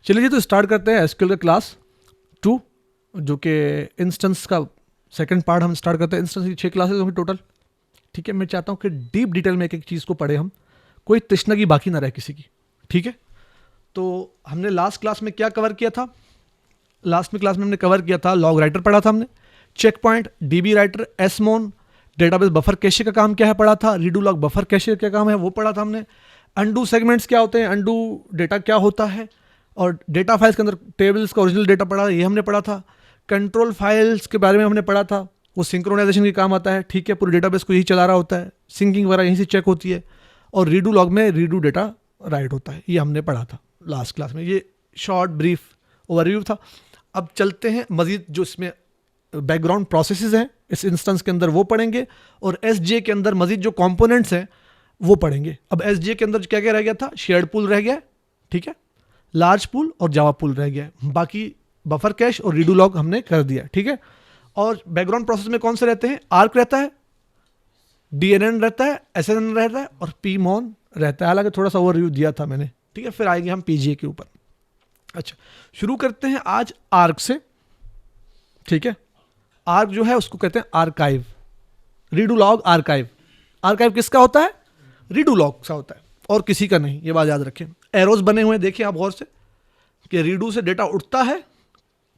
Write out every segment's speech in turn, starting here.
चलिए जी, तो स्टार्ट करते हैं एसक्यूएल का क्लास 2, जो कि इंस्टेंस का सेकंड पार्ट हम स्टार्ट करते हैं। इंस्टेंस की 6 क्लासेस होंगी टोटल। ठीक है, मैं चाहता हूँ कि डीप डिटेल में एक एक चीज़ को पढ़े हम, कोई तृष्णा बाकी ना रहे किसी की। ठीक है, तो हमने लास्ट क्लास में क्या कवर किया था? लास्ट में क्लास में हमने कवर किया था लॉग राइटर पढ़ा था हमने, checkpoint, DB writer, SMON, database buffer cache का काम क्या है पढ़ा था, रीडू लॉग बफर कैशे क्या काम है वो पढ़ा था हमने, अनडू सेगमेंट्स क्या होते हैं, अनडू डेटा क्या होता है, और डेटा फाइल्स के अंदर टेबल्स का ओरिजिनल डेटा पढ़ा ये हमने पढ़ा था। कंट्रोल फाइल्स के बारे में हमने पढ़ा था, वो सिंक्रोनाइजेशन के काम आता है। ठीक है, पूरे डेटाबेस को यही चला रहा होता है, सिंकिंग वगैरह यहीं से चेक होती है, और रीडू लॉग में रीडू डेटा राइट होता है। ये हमने पढ़ा था लास्ट क्लास में। ये शॉर्ट ब्रीफ ओवरव्यू था। अब चलते हैं मजीद, जो इसमें बैकग्राउंड प्रोसेसेस हैं इस इंस्टेंस के अंदर वो पढ़ेंगे, और एसजे के अंदर मजीद जो कंपोनेंट्स हैं वो पढ़ेंगे। अब एसजे के अंदर क्या क्या रह गया था? शेयर्ड पूल रह गया है, ठीक है, लार्ज पूल और जावा पूल रह गया है। बाकी बफर कैश और रीडू लॉग हमने कर दिया। ठीक है, और बैकग्राउंड प्रोसेस में कौन से रहते हैं? आर्क रहता है, डीएनएन रहता है, एसएनएन रहता है, और पीमोन रहता है। हालांकि थोड़ा सा ओवरव्यू दिया था मैंने। ठीक है, फिर आएंगे हम पीजीए के ऊपर। अच्छा, शुरू करते हैं आज आर्क से। ठीक है, आर्क जो है उसको कहते हैं archive, redo log archive. Archive किसका होता है? रीडू लॉग का होता है, और किसी का नहीं, ये बात याद रखें। एरोज बने हुए हैं, देखिए आप गौर से, कि रीडू से डेटा उठता है,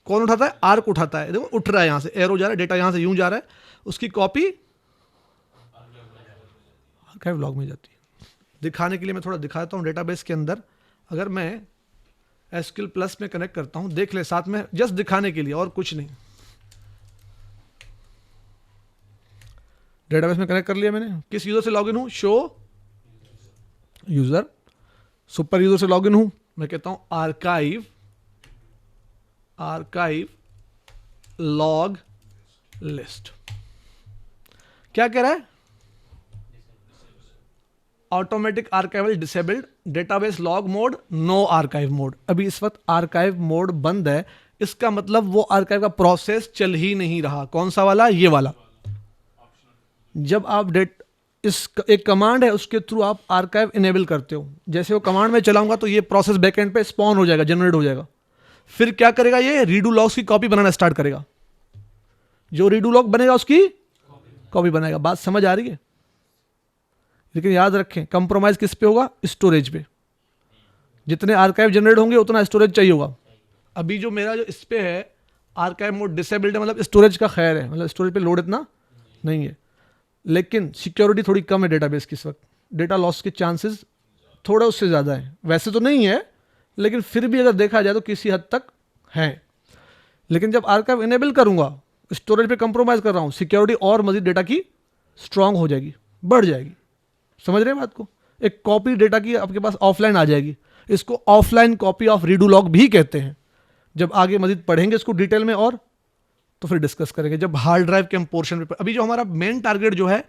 कौन उठाता है? आर्क उठाता है। देखो उठ रहा है, यहां से एरो जा रहा है, डेटा यहां से यूं जा रहा है, उसकी कॉपी आर्काइव लॉग में जाती है। दिखाने के लिए मैं थोड़ा दिखाता हूं डेटाबेस के अंदर। अगर मैं एसक्यूएल प्लस में कनेक्ट करता हूं, देख ले साथ में, जस्ट दिखाने के लिए और कुछ नहीं। डेटाबेस में कनेक्ट कर लिया मैंने। किस यूजर से लॉगिन हूं? Show user. सुपर यूजर से लॉगिन हूं, मैं कहता हूं आर्काइव, आर्काइव लॉग लिस्ट। क्या कह रहा है? Automatic archival disabled, database log mode, no archive mode. अभी इस वक्त आर्काइव मोड बंद है, इसका मतलब वो आर्काइव का प्रोसेस चल ही नहीं रहा। कौन सा वाला? ये वाला। जब आप एक कमांड है, उसके थ्रू आप आर्काइव इनेबल करते हो, जैसे वो कमांड में चलाऊंगा तो ये प्रोसेस बैकएंड पे स्पॉन हो जाएगा, जनरेट हो जाएगा। फिर क्या करेगा? ये रीडू लॉग्स की कॉपी बनाना स्टार्ट करेगा। जो रीडू लॉग बनेगा उसकी कॉपी बनाएगा। बात समझ आ रही है? लेकिन याद रखें, कंप्रोमाइज किस पे होगा? स्टोरेज पे। जितने आर्काइव जनरेट होंगे उतना स्टोरेज चाहिए होगा। अभी जो मेरा जो इस पे है आर्काइव मोड डिसेबल्ड है, मतलब स्टोरेज का खैर है, मतलब स्टोरेज पे लोड इतना नहीं है, लेकिन सिक्योरिटी थोड़ी कम है डेटाबेस की इस वक्त। डेटा लॉस के चांसेस थोड़ा उससे ज़्यादा है। वैसे तो नहीं है, लेकिन फिर भी अगर देखा जाए तो किसी हद तक है। लेकिन जब आर्काइव इनेबल करूंगा, स्टोरेज पे कंप्रोमाइज कर रहा हूँ, सिक्योरिटी और मजीद डेटा की स्ट्रांग हो जाएगी, बढ़ जाएगी। समझ रहे हैं बात को? एक कॉपी डेटा की आपके पास ऑफलाइन आ जाएगी। इसको offline copy of redo log भी कहते हैं। जब आगे मजीद पढ़ेंगे इसको डिटेल में और तो फिर डिस्कस करेंगे, जब हार्ड ड्राइव के हम पोर्शन पे। अभी जो हमारा मेन टारगेट जो है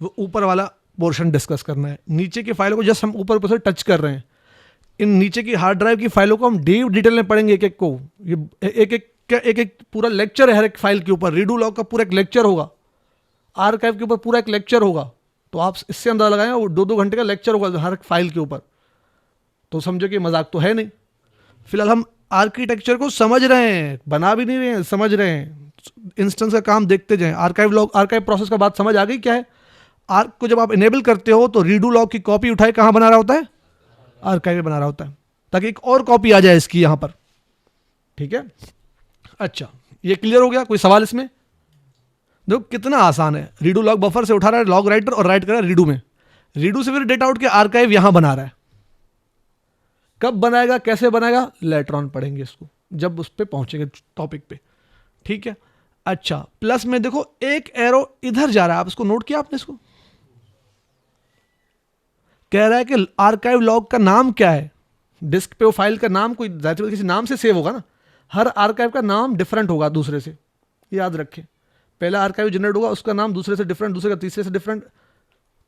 वो ऊपर वाला पोर्शन डिस्कस करना है। नीचे की फाइलों को जस्ट हम ऊपर से टच कर रहे हैं। इन नीचे की हार्ड ड्राइव की फाइलों को हम डीप डिटेल में पढ़ेंगे, एक एक को। ये एक पूरा लेक्चर है हर एक फाइल के ऊपर। रीडू लॉग का पूरा एक लेक्चर होगा, आर्काइव के ऊपर पूरा एक लेक्चर होगा। तो आप इससे अंदाजा लगाएं, वो 2-2 घंटे का लेक्चर होगा हर एक फाइल के ऊपर। तो समझो कि मजाक तो है नहीं। फिलहाल हम आर्किटेक्चर को समझ रहे हैं, बना भी नहीं रहे हैं, समझ रहे हैं। इंस्टेंस का काम देखते जाएं। आर्काइव लॉग, आर्काइव प्रोसेस का बात समझ आ गई क्या है? आर्क को जब आप इनेबल करते हो तो रीडू लॉग की कॉपी उठाए कहां बना रहा होता है? आर्काइव में बना रहा होता है, ताकि एक और कॉपी आ जाए इसकी यहां पर। ठीक है, अच्छा, ये क्लियर हो गया? कोई सवाल इसमें? देखो कितना आसान है। रीडू लॉग बफर से उठा रहा है लॉग राइटर और राइट कर रहा है रीडू में। रीडू से फिर डेटा उठ के आर्काइव यहां बना रहा है। कब बनाएगा, कैसे बनाएगा, लेटर ऑन पढ़ेंगे इसको जब उस पर पहुंचेंगे टॉपिक पे। ठीक है, अच्छा, प्लस में देखो एक एरो इधर जा रहा है, आप इसको नोट किया आपने? इसको कह रहा है कि आर्काइव लॉग का नाम क्या है। डिस्क पे वो फाइल का नाम कोई किसी नाम से सेव होगा ना। हर आर्काइव का नाम डिफरेंट होगा दूसरे से, याद रखें। पहला आर्काइव जनरेट होगा, उसका नाम दूसरे से डिफरेंट, दूसरे का तीसरे से डिफरेंट,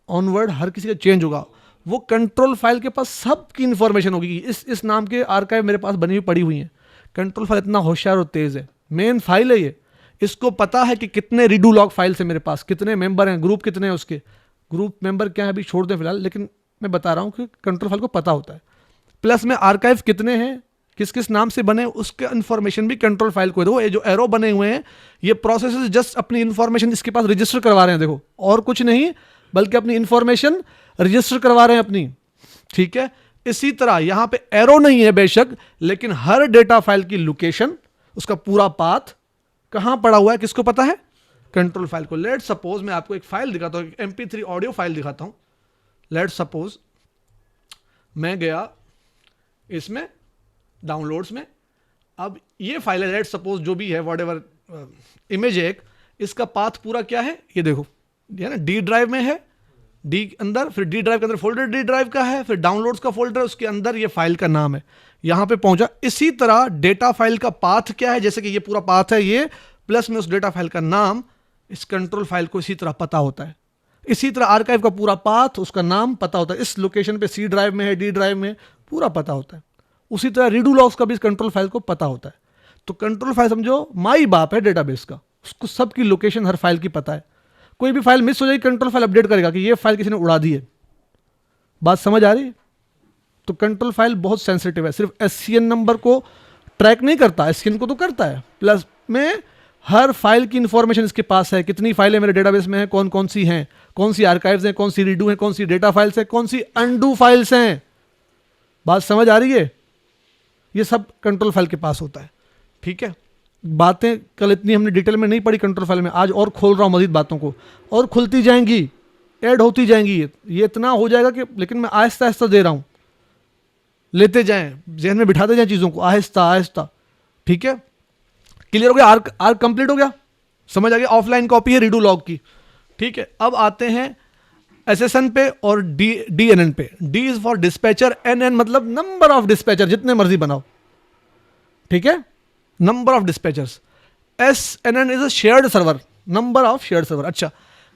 ऑनवर्ड हर किसी का चेंज होगा। वो कंट्रोल फाइल के पास सबकी इंफॉर्मेशन होगी। इस नाम के आर्काइव मेरे पास बनी हुई पड़ी हुई है। कंट्रोल फाइल इतना होशियार और तेज है, मेन फाइल है ये। इसको पता है कि कितने रीडू लॉग फाइल्स है मेरे पास, कितने मेंबर हैं, ग्रुप कितने हैं उसके। ग्रुप मेंबर क्या है अभी छोड़ दें फिलहाल, लेकिन मैं बता रहा हूँ कि कंट्रोल फाइल को पता होता है। प्लस में आर्काइव कितने हैं किस किस नाम से बने उसका इंफॉर्मेशन भी कंट्रोल फाइल को। देखो ये जो एरो बने हुए हैं ये प्रोसेसेस जस्ट अपनी इंफॉर्मेशन इसके पास रजिस्टर करवा रहे हैं, देखो और कुछ नहीं बल्कि अपनी इंफॉर्मेशन रजिस्टर करवा रहे हैं अपनी, ठीक है। इसी तरह यहां पे एरो नहीं है बेशक, लेकिन हर डेटा फाइल की लोकेशन, उसका पूरा पाथ कहां पड़ा हुआ है किसको पता है? कंट्रोल फाइल को। लेट सपोज मैं आपको एक फाइल दिखाता हूं, MP3 ऑडियो फाइल दिखाता हूं। लेट सपोज मैं गया इसमें डाउनलोड्स में, अब ये फाइल है लेट सपोज जो भी है व्हाटएवर इमेज है एक, इसका पाथ पूरा क्या है ये देखो, ये ना डी ड्राइव में है, डी अंदर, फिर डी ड्राइव के अंदर फोल्डर डी ड्राइव का है, फिर डाउनलोड्स का फोल्डर है, उसके अंदर ये फाइल का नाम है, यहां पे पहुंचा। इसी तरह डेटा फाइल का पाथ क्या है, जैसे कि ये पूरा पाथ है ये, प्लस में उस डेटा फाइल का नाम, इस कंट्रोल फाइल को इसी तरह पता होता है। इसी तरह आर्काइव का पूरा पाथ, उसका नाम पता होता है, इस लोकेशन पे सी ड्राइव में है, डी ड्राइव में, पूरा पता होता है। उसी तरह रीडू लॉग्स का भी इस कंट्रोल फाइल को पता होता है। तो कंट्रोल फाइल समझो माई बाप है डेटाबेस का, उसको सबकी लोकेशन हर फाइल की पता है। कोई भी फाइल मिस हो जाएगी कंट्रोल फाइल अपडेट करेगा कि ये फाइल किसी ने उड़ा दी है। बात समझ आ रही है? तो कंट्रोल फाइल बहुत सेंसिटिव है, सिर्फ SCN नंबर को ट्रैक नहीं करता, SCN को तो करता है, प्लस में हर फाइल की इंफॉर्मेशन इसके पास है, कितनी फाइलें मेरे डेटाबेस में हैं, कौन कौन सी हैं, कौन सी आर्काइव्स हैं, कौन सी रीडू हैं, कौन सी डेटा फाइल्स हैं, कौन सी अनडू फाइल्स हैं। बात समझ आ रही है? ये सब कंट्रोल फाइल के पास होता है, ठीक है। बातें कल इतनी हमने डिटेल में नहीं पढ़ी कंट्रोल फाइल में, आज और खोल रहा हूं मजीद बातों को, और खुलती जाएंगी, ऐड होती जाएंगी। ये इतना हो जाएगा कि, लेकिन मैं आहिस्ता आहिस्ता दे रहा हूं, लेते जाएं, जहन में बिठाते जाएं चीज़ों को आहिस्ता आहिस्ता, ठीक है। क्लियर हो गया? आर्क कंप्लीट हो गया, समझ आ गया? ऑफलाइन कॉपी है रीडू लॉग की, ठीक है। अब आते हैं SSN पे और DNN पे। D is for dispatcher, NN मतलब नंबर ऑफ डिस्पैचर, जितने मर्जी बनाओ, ठीक है, number of dispatchers. SNN is a shared server, number of shared server. अच्छा,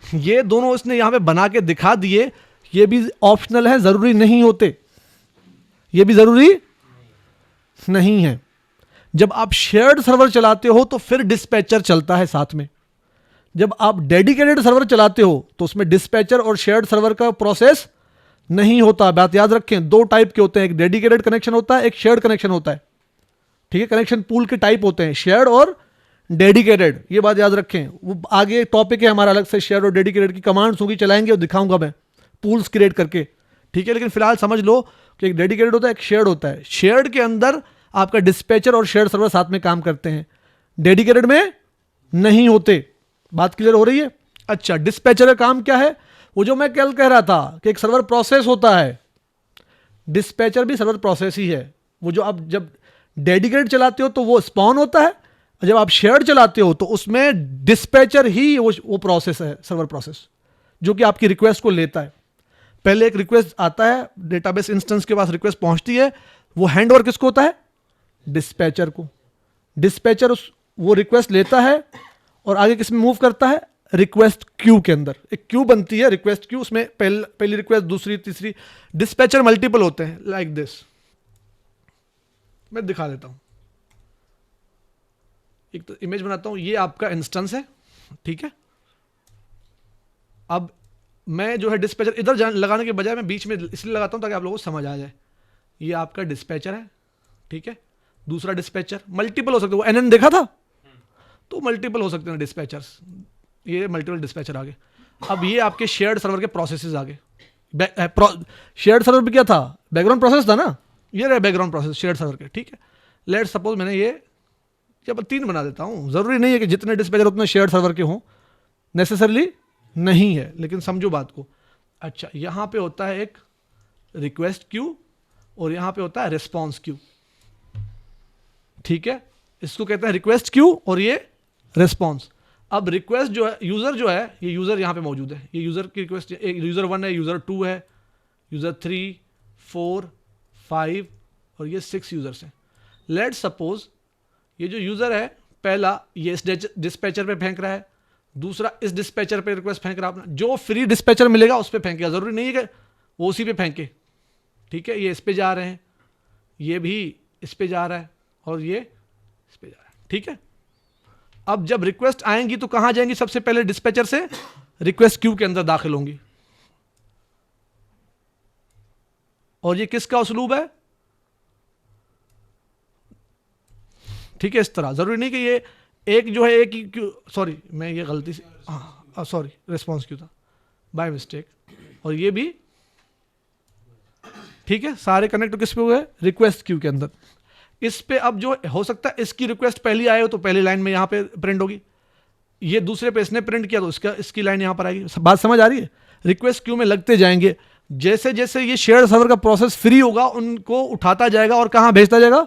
ये दोनों इसने यहां पे बना के दिखा दिए, ये भी ऑप्शनल है, जरूरी नहीं होते, ये भी जरूरी नहीं है। जब आप शेयर्ड सर्वर चलाते हो तो फिर डिस्पैचर चलता है साथ में। जब आप डेडिकेटेड सर्वर चलाते हो तो उसमें डिस्पैचर और शेयर्ड सर्वर का प्रोसेस नहीं होता। बात याद रखें, दो टाइप के होते हैं, एक डेडिकेटेड कनेक्शन होता है, एक शेयर्ड कनेक्शन होता है, ठीक है। कनेक्शन पूल के टाइप होते हैं, शेयर्ड और डेडिकेटेड, ये बात याद रखें। वो आगे टॉपिक है हमारा अलग से, शेयर्ड और डेडिकेटेड की कमांड्स होगी, चलाएंगे और दिखाऊंगा मैं पूल्स क्रिएट करके, ठीक है। लेकिन फिलहाल समझ लो कि एक डेडिकेटेड होता है, एक शेयर्ड होता है। शेयर्ड के अंदर आपका डिस्पैचर और शेयर्ड सर्वर साथ में काम करते हैं, डेडिकेटेड में नहीं होते। बात क्लियर हो रही है? अच्छा, डिस्पैचर का काम क्या है? वो जो मैं कल कह रहा था कि एक सर्वर प्रोसेस होता है, डिस्पैचर भी सर्वर प्रोसेस ही है। वो जो आप जब डेडिकेटेड चलाते हो तो वो स्पॉन होता है, जब आप शेयर्ड चलाते हो तो उसमें डिस्पैचर ही वो प्रोसेस है, सर्वर प्रोसेस, जो कि आपकी रिक्वेस्ट को लेता है। पहले एक रिक्वेस्ट आता है, डेटाबेस इंस्टेंस के पास रिक्वेस्ट पहुंचती है, वो हैंड ओवर किसको होता है? डिस्पैचर को। डिस्पैचर वो रिक्वेस्ट लेता है और आगे किस में मूव करता है? रिक्वेस्ट क्यू के अंदर एक क्यू बनती है, रिक्वेस्ट क्यू, उसमें पहली रिक्वेस्ट, दूसरी, तीसरी। डिस्पैचर मल्टीपल होते हैं, लाइक दिस। मैं दिखा देता हूं, एक तो इमेज बनाता हूं, ये आपका इंस्टेंस है, ठीक है। अब मैं जो है डिस्पैचर इधर लगाने के बजाय मैं बीच में इसलिए लगाता हूं ताकि आप लोगों को समझ आ जाए। ये आपका डिस्पैचर है, ठीक है। दूसरा डिस्पैचर मल्टीपल हो सकते हैं, वो NN देखा था, तो मल्टीपल हो सकते हैं डिस्पैचर्स, ये मल्टीपल डिस्पैचर आ गए। अब ये आपके शेयर्ड सर्वर के प्रोसेसेस आ गए। शेयर्ड सर्वर भी क्या था? बैकग्राउंड प्रोसेस था ना, ये रहे बैकग्राउंड प्रोसेस शेयर्ड सर्वर के, ठीक है। लेट सपोज मैंने ये जब 3 बना देता हूं, जरूरी नहीं है कि जितने डिस्पैचर उतने शेयर्ड सर्वर के हों, नेसेसरली नहीं है, लेकिन समझो बात को। अच्छा, यहां पे होता है एक रिक्वेस्ट क्यू और यहां पे होता है रिस्पॉन्स क्यू, ठीक है। इसको कहते हैं रिक्वेस्ट क्यू और ये रिस्पॉन्स। अब रिक्वेस्ट जो है, यूजर जो है, ये यूजर यहां पे मौजूद है, ये यूजर की रिक्वेस्ट, एक यूजर 1 है, यूजर 2 है, यूजर 3, 4, 5 और ये 6 यूजर्स हैं। लेट सपोज ये जो यूजर है पहला, ये इस डिस्पैचर पे फेंक रहा है, दूसरा इस डिस्पैचर पे रिक्वेस्ट फेंक रहा है, अपना जो फ्री डिस्पैचर मिलेगा उस पे फेंकेगा, जरूरी नहीं है कि वो उसी पे फेंके, ठीक है। ये इस पे जा रहे हैं, ये भी इस पे जा रहा है और ये इस पे जा रहा है, ठीक है। अब जब रिक्वेस्ट आएंगी तो कहां जाएंगी? सबसे पहले डिस्पैचर से रिक्वेस्ट क्यू के अंदर दाखिल होंगी। और ये किसका उसलूब है? ठीक है, इस तरह। ज़रूरी नहीं कि ये एक जो है एक ही क्यू, सॉरी मैं ये गलती से, हाँ सॉरी, रिस्पॉन्स क्यू था बाय मिस्टेक, और ये भी ठीक है, सारे कनेक्ट किस पे हुए, रिक्वेस्ट क्यू के अंदर। इस पे अब जो हो सकता है इसकी रिक्वेस्ट पहली आए हो तो पहली लाइन में यहाँ पे प्रिंट होगी, ये दूसरे पे इसने प्रिंट किया तो इसकी लाइन यहाँ पर आएगी। बात समझ आ रही है? रिक्वेस्ट क्यू में लगते जाएंगे, जैसे जैसे ये शेयर सर्वर का प्रोसेस फ्री होगा उनको उठाता जाएगा और कहाँ भेजता जाएगा,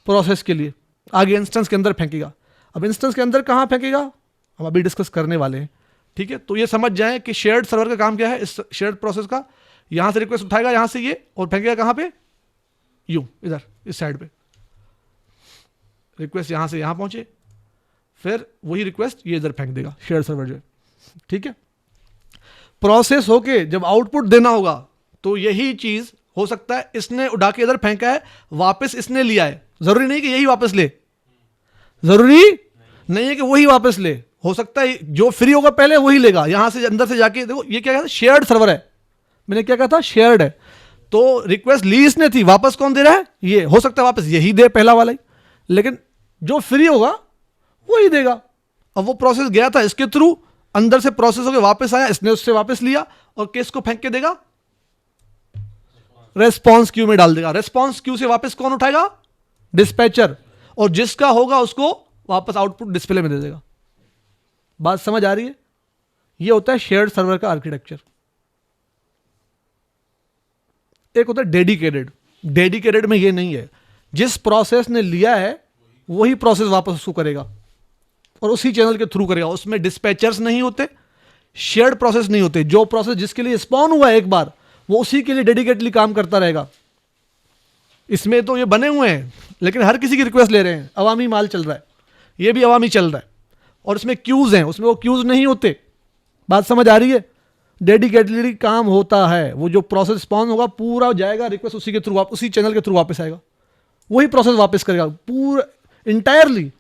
प्रोसेस के लिए, आगे इंस्टेंस के अंदर फेंकेगा। अब इंस्टेंस के अंदर कहाँ फेंकेगा हम अभी डिस्कस करने वाले हैं, ठीक है। तो ये समझ जाएं कि शेयर्ड सर्वर का काम क्या है, इस शेयर्ड प्रोसेस का, यहां से रिक्वेस्ट उठाएगा यहां से ये और फेंकेगा कहां पे, यू इधर इस साइड पे, रिक्वेस्ट यहां से यहां पहुंचे, फिर वही रिक्वेस्ट ये इधर फेंक देगा शेयर्ड सर्वर जो है, ठीक है। प्रोसेस होके जब आउटपुट देना होगा तो यही चीज हो सकता है इसने उड़ा के इधर फेंका है, वापस इसने लिया है, जरूरी नहीं कि यही वापस ले, जरूरी नहीं है कि वही वापस ले, हो सकता है जो फ्री होगा पहले वही लेगा, यहां से अंदर से जाके देखो ये क्या कहता है, शेयर्ड सर्वर है, मैंने क्या कहा था, शेयर्ड है, तो रिक्वेस्ट ली इसने थी, वापस कौन दे रहा है, ये, हो सकता है वापस यही दे पहला वाला ही, लेकिन जो फ्री होगा वही देगा। अब वो प्रोसेस गया था इसके थ्रू, अंदर से प्रोसेस होकर वापस आया, इसने उससे वापस लिया और केस को फेंक के देगा, रेस्पॉन्स क्यू में डाल देगा। रेस्पॉन्स क्यू से वापस कौन उठाएगा, डिस्पैचर, और जिसका होगा उसको वापस आउटपुट डिस्प्ले में दे देगा। बात समझ आ रही है? ये होता है शेयर्ड सर्वर का आर्किटेक्चर। एक होता है डेडिकेटेड, डेडिकेटेड में ये नहीं है, जिस प्रोसेस ने लिया है वही प्रोसेस वापस उसको करेगा और उसी चैनल के थ्रू करेगा, उसमें डिस्पैचर्स नहीं होते, शेयर्ड प्रोसेस नहीं होते, जो प्रोसेस जिसके लिए स्पॉन हुआ है एक बार वो उसी के लिए डेडिकेटली काम करता रहेगा। इसमें तो ये बने हुए हैं लेकिन हर किसी की रिक्वेस्ट ले रहे हैं, अवामी माल चल रहा है, ये भी अवामी चल रहा है, और इसमें क्यूज हैं, उसमें वो क्यूज नहीं होते। बात समझ आ रही है? डेडिकेटली काम होता है, वो जो प्रोसेस स्पॉन होगा पूरा जाएगा, रिक्वेस्ट उसी के थ्रू, उसी चैनल के थ्रू वापस आएगा, वही प्रोसेस वापस करेगा, पूरा इंटायरली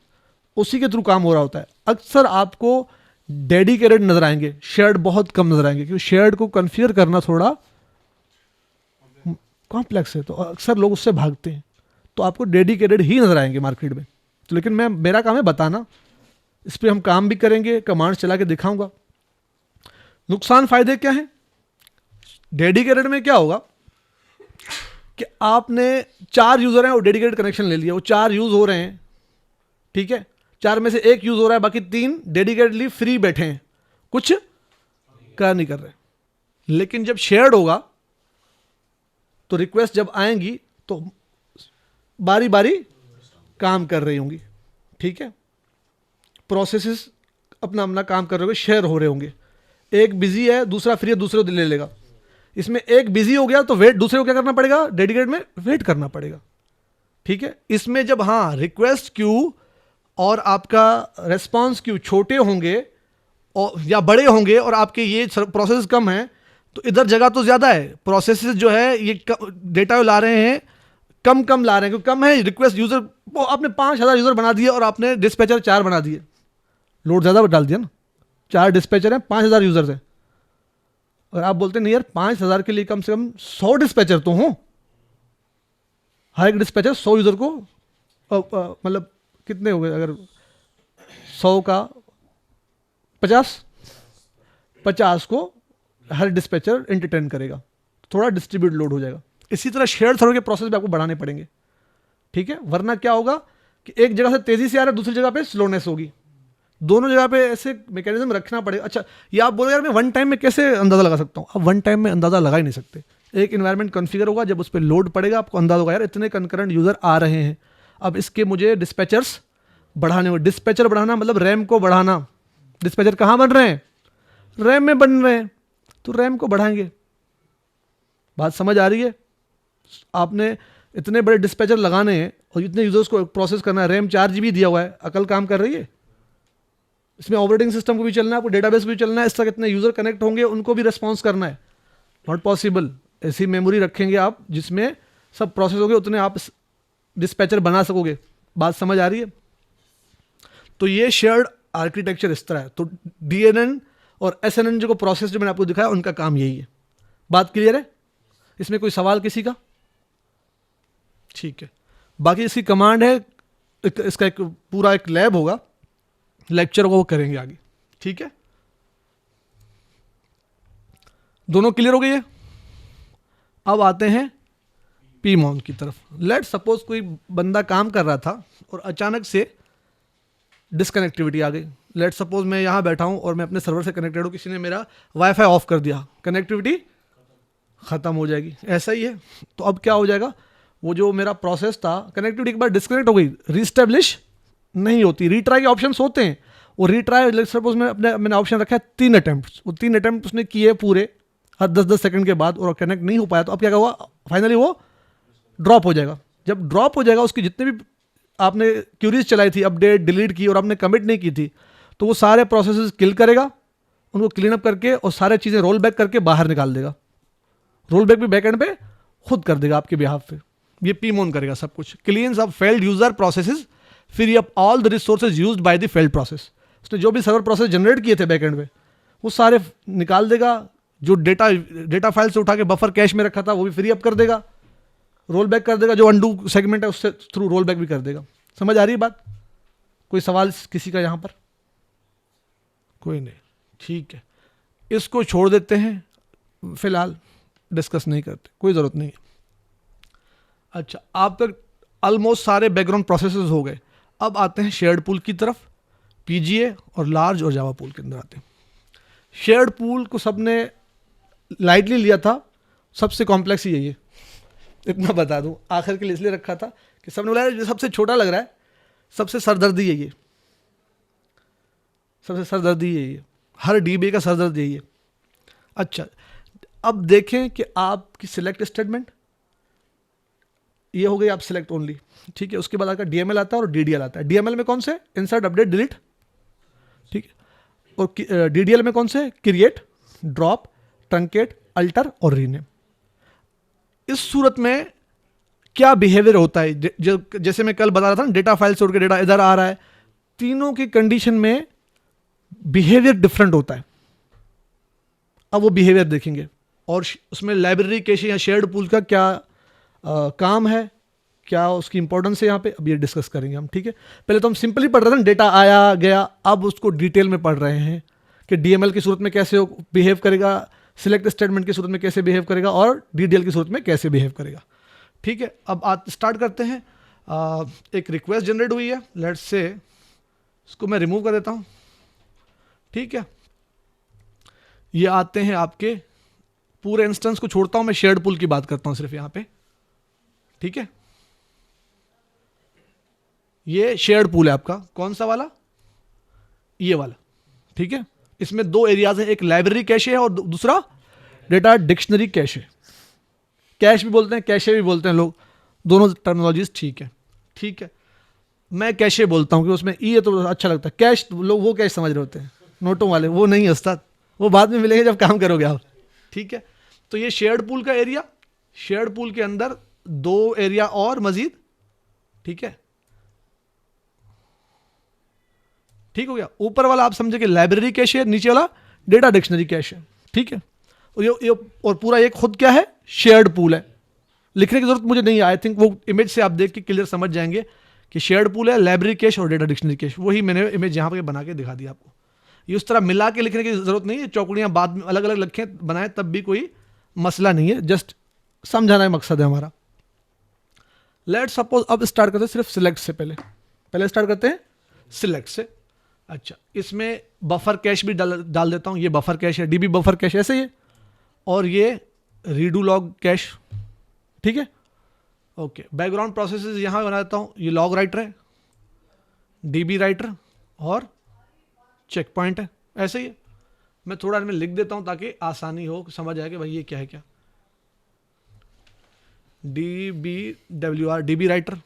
उसी के थ्रू काम हो रहा होता है। अक्सर आपको डेडिकेटेड नजर आएंगे, शेयर्ड बहुत कम नजर आएंगे, क्योंकि शेयर्ड को कन्फिगर करना थोड़ा कॉम्प्लेक्स है, तो अक्सर लोग उससे भागते हैं, तो आपको डेडिकेटेड ही नजर आएंगे मार्केट में। तो लेकिन मेरा काम है बताना, इस पर हम काम भी करेंगे, कमांड्स चला के दिखाऊंगा। नुकसान फायदे क्या हैं? डेडिकेटेड में क्या होगा कि आपने 4 यूजर हैं और डेडिकेटेड कनेक्शन ले लिया, वो 4 यूज हो रहे हैं, ठीक है, 4 में से 1 यूज हो रहा है, बाकी 3 डेडिकेटेडली फ्री बैठे हैं, कुछ कर नहीं कर रहे। लेकिन जब शेयर्ड होगा तो रिक्वेस्ट जब आएंगी तो बारी बारी काम कर रही होंगी, ठीक है, प्रोसेसेस अपना अपना काम कर रहे होंगे, शेयर हो रहे होंगे, एक बिजी है दूसरा फ्री है, दूसरे को ले लेगा। इसमें एक बिजी हो गया तो वेट, दूसरे को क्या करना पड़ेगा, डेडिकेटेड में वेट करना पड़ेगा, ठीक है। इसमें जब हाँ रिक्वेस्ट क्यू और आपका रेस्पॉन्स क्यू छोटे होंगे और या बड़े होंगे और आपके ये प्रोसेस कम है तो इधर जगह तो ज़्यादा है, प्रोसेसेस जो है ये डेटा ला रहे हैं कम ला रहे हैं, क्योंकि कम है रिक्वेस्ट, यूज़र वो आपने 5000 यूज़र बना दिए और आपने डिस्पैचर 4 बना दिए, लोड ज़्यादा डाल दिया ना, 4 डिस्पैचर हैं, 5000 यूज़र्स हैं, और आप बोलते नहीं यार 5000 के लिए कम से कम 100 डिस्पैचर तो हों, हर एक डिस्पैचर 100 यूज़र को मतलब कितने हो गए, अगर 100 का 50 को हर डिस्पैचर एंटरटेन करेगा, थोड़ा डिस्ट्रीब्यूट लोड हो जाएगा। इसी तरह शेयर सर्वर के प्रोसेस भी आपको बढ़ाने पड़ेंगे, ठीक है, वरना क्या होगा कि एक जगह से तेजी से आ रहा है, दूसरी जगह पे स्लोनेस होगी, दोनों जगह पे ऐसे मैकेनिज्म रखना पड़ेगा। अच्छा ये आप बोलो यार मैं वन टाइम में कैसे अंदाजा लगा सकता हूँ, अब वन टाइम में अंदाजा लगा ही नहीं सकते। एक इन्वायरमेंट कॉन्फ़िगर होगा, जब उस पर लोड पड़ेगा आपको अंदाजा होगा यार इतने कंकरेंट यूजर आ रहे हैं, अब इसके मुझे डिस्पैचर्स बढ़ाने होंगे। डिस्पैचर बढ़ाना मतलब रैम को बढ़ाना, डिस्पैचर कहाँ बन रहे हैं, रैम में बन रहे हैं, तो रैम को बढ़ाएंगे। बात समझ आ रही है? आपने इतने बड़े डिस्पैचर लगाने हैं और इतने यूजर्स को प्रोसेस करना है, रैम 4 GB दिया हुआ है, अकल काम कर रही है, इसमें ऑपरेटिंग सिस्टम को भी चलना है, आपको डेटाबेस भी चलना है, इस तरह कितने यूजर कनेक्ट होंगे उनको भी रिस्पॉन्स करना है, नॉट पॉसिबल। ऐसी मेमोरी रखेंगे आप जिसमें सब प्रोसेस होंगे, उतने आप डिस्पैचर बना सकोगे। बात समझ आ रही है? तो ये शेयर्ड आर्किटेक्चर इस तरह है। तो DNN और SNN जो प्रोसेस जो मैंने आपको दिखाया उनका काम यही है। बात क्लियर है? इसमें कोई सवाल किसी का? ठीक है, बाकी इसकी कमांड है इसका एक पूरा एक लैब होगा, लेक्चर को वो करेंगे आगे, ठीक है। दोनों क्लियर हो गई है। अब आते हैं पीमॉन की तरफ। लेट सपोज कोई बंदा काम कर रहा था और अचानक से डिसकनेक्टिविटी आ गई। लेट सपोज मैं यहाँ बैठा हूँ और मैं अपने सर्वर से कनेक्टेड हूँ, किसी ने मेरा वाईफाई ऑफ कर दिया, कनेक्टिविटी ख़त्म हो जाएगी। ऐसा ही है। तो अब क्या हो जाएगा, वो जो मेरा प्रोसेस था, कनेक्टिविटी एक बार डिस्कनेक्ट हो गई, रीस्टेब्लिश नहीं होती। रीट्राई के ऑप्शंस होते हैं, और रीट्राई लेट सपोज मैंने ऑप्शन रखा है 3 अटैम्प्ट, वो 3 अटैम्प्ट उसने किए पूरे हर 10-10 सेकंड के बाद, और कनेक्ट नहीं हो पाया, तो अब क्या हुआ, फाइनली वो ड्रॉप हो जाएगा। जब ड्रॉप हो जाएगा, उसकी जितने भी आपने क्यूरीज चलाई थी, अपडेट डिलीट की और आपने कमिट नहीं की थी, तो वो सारे प्रोसेसेस किल करेगा, उनको क्लीन अप करके और सारे चीज़ें रोल बैक करके बाहर निकाल देगा। रोल बैक भी बैक एंड पे खुद कर देगा आपके बिहाफ पे। ये पीमोन करेगा सब कुछ। Cleans up failed user processes, free up all the resources used by the failed process. उसने जो भी सर्वर प्रोसेस जनरेट किए थे बैक एंड पे, वो सारे निकाल देगा। जो डेटा फाइल से उठा के बफर कैश में रखा था, वो भी फ्री अप कर देगा, रोल बैक कर देगा। जो अंडू सेगमेंट है उससे थ्रू रोल बैक भी कर देगा। समझ आ रही है बात? कोई सवाल किसी का यहाँ पर? कोई नहीं, ठीक है। इसको छोड़ देते हैं, फिलहाल डिस्कस नहीं करते, कोई ज़रूरत नहीं है। अच्छा, आप तक ऑलमोस्ट सारे बैकग्राउंड प्रोसेसेस हो गए। अब आते हैं शेयर्ड पूल की तरफ। पीजीए और लार्ज और जावा पूल के अंदर आते हैं। शेयर्ड पूल को सबने लाइटली लिया था, सबसे कॉम्प्लेक्स ही है ये, इतना बता दूं। आखिर के लिए इसलिए रखा था कि सबने बोला ये सबसे छोटा लग रहा है, सबसे सरदर्दी है ये, सबसे सरदर्दी है ये, हर डीबी का सरदर्द यही है। अच्छा, अब देखें कि आपकी सिलेक्ट स्टेटमेंट ये हो गई, आप सिलेक्ट ओनली, ठीक है। उसके बाद आपका डीएमएल आता है और डीडीएल आता है। डीएमएल में कौन से, इंसर्ट, अपडेट, डिलीट, ठीक है। और डीडीएल में कौन से, क्रिएट, ड्रॉप, ट्रंकेट, अल्टर और रीनेम। इस सूरत में क्या बिहेवियर होता है, जैसे मैं कल बता रहा था ना, डेटा फाइल से उठ के डेटा इधर आ रहा है, तीनों की कंडीशन में बिहेवियर डिफरेंट होता है। अब वो बिहेवियर देखेंगे, और उसमें लाइब्रेरी कैशे या शेयर्ड पूल का क्या काम है, क्या उसकी इंपॉर्टेंस है यहाँ पे, अब ये डिस्कस करेंगे हम, ठीक है। पहले तो हम सिंपली पढ़ रहे थे, डेटा आया गया, अब उसको डिटेल में पढ़ रहे हैं कि डीएमएल की सूरत में कैसे बिहेव करेगा, सिलेक्ट स्टेटमेंट की सूरत में कैसे बिहेव करेगा, और डीडीएल की सूरत में कैसे बिहेव करेगा, ठीक है। अब आज स्टार्ट करते हैं। एक रिक्वेस्ट जनरेट हुई है, लेट्स से इसको मैं रिमूव कर देता हूँ, ठीक है। ये आते हैं आपके पूरे इंस्टेंस को छोड़ता हूँ, मैं शेयर्ड पूल की बात करता हूँ सिर्फ यहाँ पे, ठीक है। ये शेयर्ड पूल है आपका, कौन सा वाला, ये वाला, ठीक है। इसमें 2 एरियाज हैं, एक लाइब्रेरी कैशे है और दूसरा डेटा डिक्शनरी कैशे। कैश भी बोलते हैं, कैशे भी बोलते हैं लोग, दोनों टर्मिनोलॉजीज ठीक है, ठीक है। मैं कैशे बोलता हूँ कि उसमें ई है तो अच्छा लगता है। कैश लोग वो कैश समझ रहे होते हैं, नोटों वाले, वो नहीं है उस्ताद, वो बाद में मिलेंगे जब काम करोगे आप, ठीक है। तो ये शेयर्ड पूल का एरिया, शेयर्ड पूल के अंदर 2 एरिया और मजीद, ठीक है, ठीक हो गया। ऊपर वाला आप समझे कि लाइब्रेरी कैश है, नीचे वाला डेटा डिक्शनरी कैश है, ठीक है। और ये और पूरा एक खुद क्या है, शेयर्ड पूल है। लिखने की जरूरत मुझे नहीं है, आई थिंक वो इमेज से आप देख के क्लियर समझ जाएंगे कि शेयर्ड पूल है, लाइब्रेरी कैश और डेटा डिक्शनरी कैश। वही मैंने इमेज यहाँ पे बना के दिखा दिया आपको। ये उस तरह मिला के लिखने की जरूरत नहीं है, चौकड़ियाँ बाद में अलग अलग लिखें बनाए तब भी कोई मसला नहीं है, जस्ट समझाना मकसद है हमारा। लेट सपोज अब स्टार्ट करते हैं सिर्फ सिलेक्ट से, पहले स्टार्ट करते हैं सिलेक्ट से। अच्छा, इसमें बफर कैश भी डाल देता हूँ, ये बफर कैश है, डीबी बफर कैश ऐसे ही, और ये रीडू लॉग कैश, ठीक है। ओके, बैकग्राउंड प्रोसेसेस यहाँ बना देता हूँ, ये लॉग राइटर है, डीबी राइटर और चेक पॉइंट है, ऐसे ही है। मैं थोड़ा इनमें लिख देता हूँ ताकि आसानी हो, समझ आए कि भाई ये क्या है क्या। DBWR DB writer,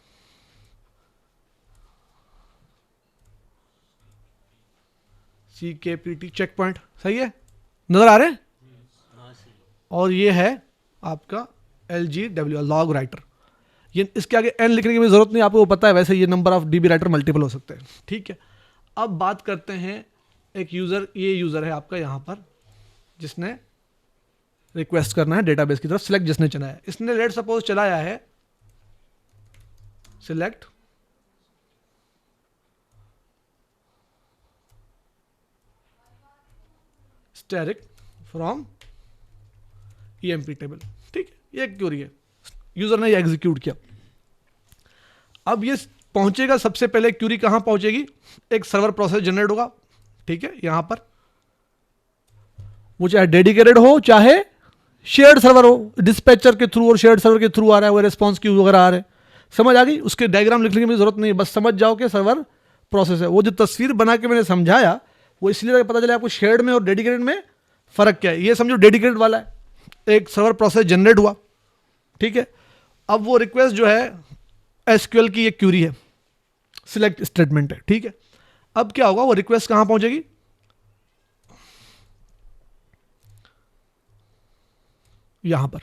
CKPT check point, सही है, नजर आ रहे हैं। और ये है आपका LGWR लॉग राइटर। ये इसके आगे n लिखने की भी जरूरत नहीं, आपको पता है वैसे ये number of dB writer multiple हो सकते हैं, ठीक है। अब बात करते हैं एक यूजर, ये यूजर है आपका यहाँ पर जिसने रिक्वेस्ट करना है डेटाबेस की तरफ, सिलेक्ट जिसने चलाया है, इसने लेट सपोज चलाया है select static from EMP table. ठीक है, ये क्यूरी है, यूजर ने ये एग्जीक्यूट किया। अब ये पहुंचेगा, सबसे पहले क्यूरी कहां पहुंचेगी, एक सर्वर प्रोसेस जनरेट होगा। ठीक है, यहां पर वो चाहे डेडिकेटेड हो चाहे शेयर्ड सर्वर हो, डिस्पैचर के थ्रू और शेयर्ड सर्वर के थ्रू आ रहा है, वो रिस्पॉन्स क्यू वगैरह आ रहे हैं। समझ आ गई? उसके डायग्राम लिखने की जरूरत नहीं है, बस समझ जाओ कि सर्वर प्रोसेस है। वो जो तस्वीर बना के मैंने समझाया वो इसलिए पता चला आपको शेयर्ड में और डेडिकेटेड में फर्क क्या है। ये समझो डेडिकेटेड वाला है, एक सर्वर प्रोसेस जनरेट हुआ। ठीक है, अब वो रिक्वेस्ट जो है एसक्यूएल की एक क्यूरी है, सिलेक्ट स्टेटमेंट है। ठीक है, अब क्या होगा, वो रिक्वेस्ट कहां पहुंचेगी, यहां पर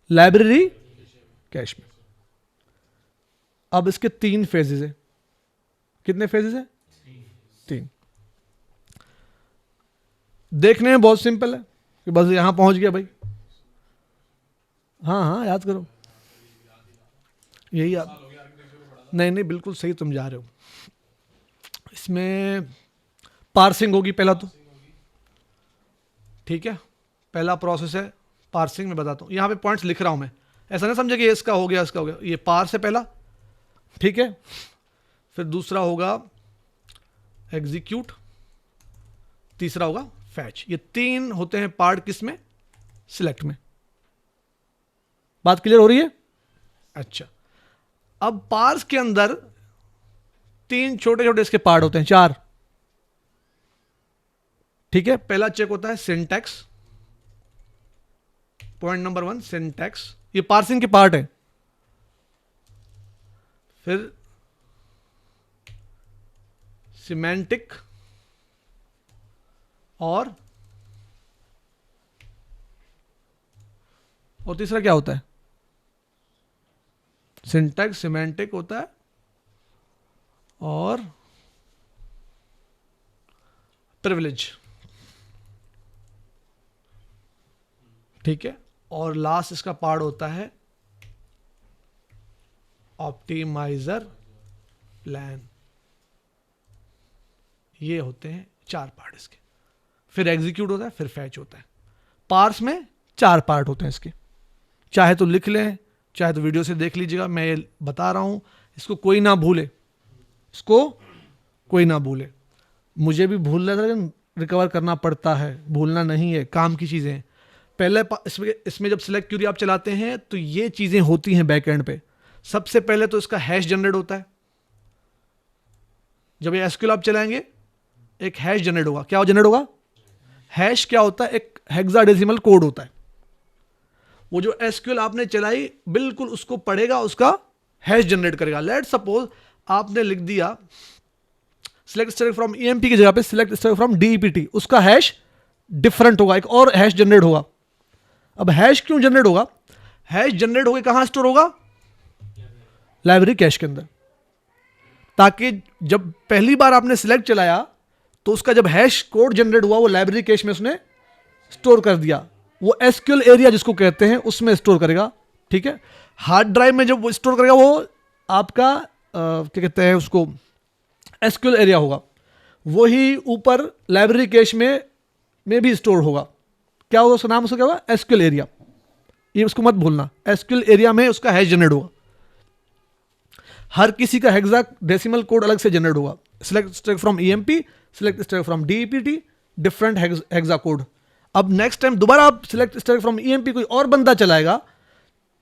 लाइब्रेरी कैश में। अब इसके 3 फेजेस है। कितने फेजेस है? 3। देखने में बहुत सिंपल है कि बस यहां पहुंच गया भाई। हाँ हाँ, याद करो, यही याद। नहीं, बिल्कुल सही तुम जा रहे हो। इसमें पार्सिंग होगी पहला तो। ठीक है, पहला प्रोसेस है पार्सिंग। में बताता हूँ, यहाँ पे पॉइंट्स लिख रहा हूँ मैं, ऐसा नहीं समझे कि इसका हो गया इसका हो गया। ये पार्स है पहला। ठीक है, फिर दूसरा होगा एग्जीक्यूट, तीसरा होगा फैच। ये 3 होते हैं पार्ट किसमें, सिलेक्ट में। बात क्लियर हो रही है? अच्छा, अब पार्स के अंदर 3 छोटे छोटे इसके पार्ट होते हैं, 4। ठीक है, पहला चेक होता है सिंटैक्स, पॉइंट नंबर 1 सिंटैक्स, ये पार्सिंग के पार्ट है। फिर सिमेंटिक और तीसरा क्या होता है, सिंटैक्स सिमेंटिक होता है और प्रिविलेज। ठीक है, और लास्ट इसका पार्ट होता है ऑप्टिमाइजर प्लान। ये होते हैं 4 पार्ट इसके। फिर एग्जीक्यूट होता है, फिर फैच होता है। पार्स में 4 पार्ट होते हैं इसके, चाहे तो लिख लें चाहे तो वीडियो से देख लीजिएगा, मैं ये बता रहा हूं, इसको कोई ना भूले, इसको कोई ना भूले। मुझे भी भूलना था लेकिन रिकवर करना पड़ता है, भूलना नहीं है, काम की चीजें। पहले इसमें जब सिलेक्ट क्यूरी आप चलाते हैं तो ये चीजें होती हैं बैक एंड पे। सबसे पहले तो इसका हैश जनरेट होता है। जब ये एसक्यूएल आप चलाएंगे एक हैश जनरेट होगा। क्या जनरेट होगा? हैश क्या होता है? एक हेक्साडेसिमल कोड होता है। वो जो एसक्यूएल आपने चलाई बिल्कुल उसको पढ़ेगा, उसका हैश जनरेट करेगा। लेट सपोज आपने लिख दिया सिलेक्ट स्टैटिक फ्रॉम ईएमपी की जगह पे सिलेक्ट स्टैटिक फ्रॉम डीईपीटी, उसका हैश डिफरेंट होगा, एक और हैश जनरेट होगा। अब हैश क्यों जनरेट होगा? हैश जनरेट होकर कहां स्टोर होगा? लाइब्रेरी कैश के अंदर, ताकि जब पहली बार आपने सिलेक्ट चलाया तो उसका जब हैश कोड जनरेट हुआ वो लाइब्रेरी कैश में उसने स्टोर कर दिया। वो एसक्यूएल एरिया जिसको कहते हैं उसमें स्टोर करेगा। ठीक है, हार्ड ड्राइव में जब वो स्टोर करेगा वो आपका क्या कहते हैं उसको, एसक्यूएल एरिया होगा। वही ऊपर लाइब्रेरी कैश में भी स्टोर होगा। क्या होगा उसका नाम? उसका क्या होगा? SQL area. ये उसको मत भूलना, एसक्यूएल एरिया में उसका हैश जनरेट होगा। हर किसी का हेक्साडेसिमल कोड अलग से जनरेट होगा। Select static from EMP, select static from DEPT, different hexa code. अब नेक्स्ट टाइम दोबारा आप सिलेक्ट स्टैटिक फ्रॉम ईएमपी कोई और बंदा चलाएगा,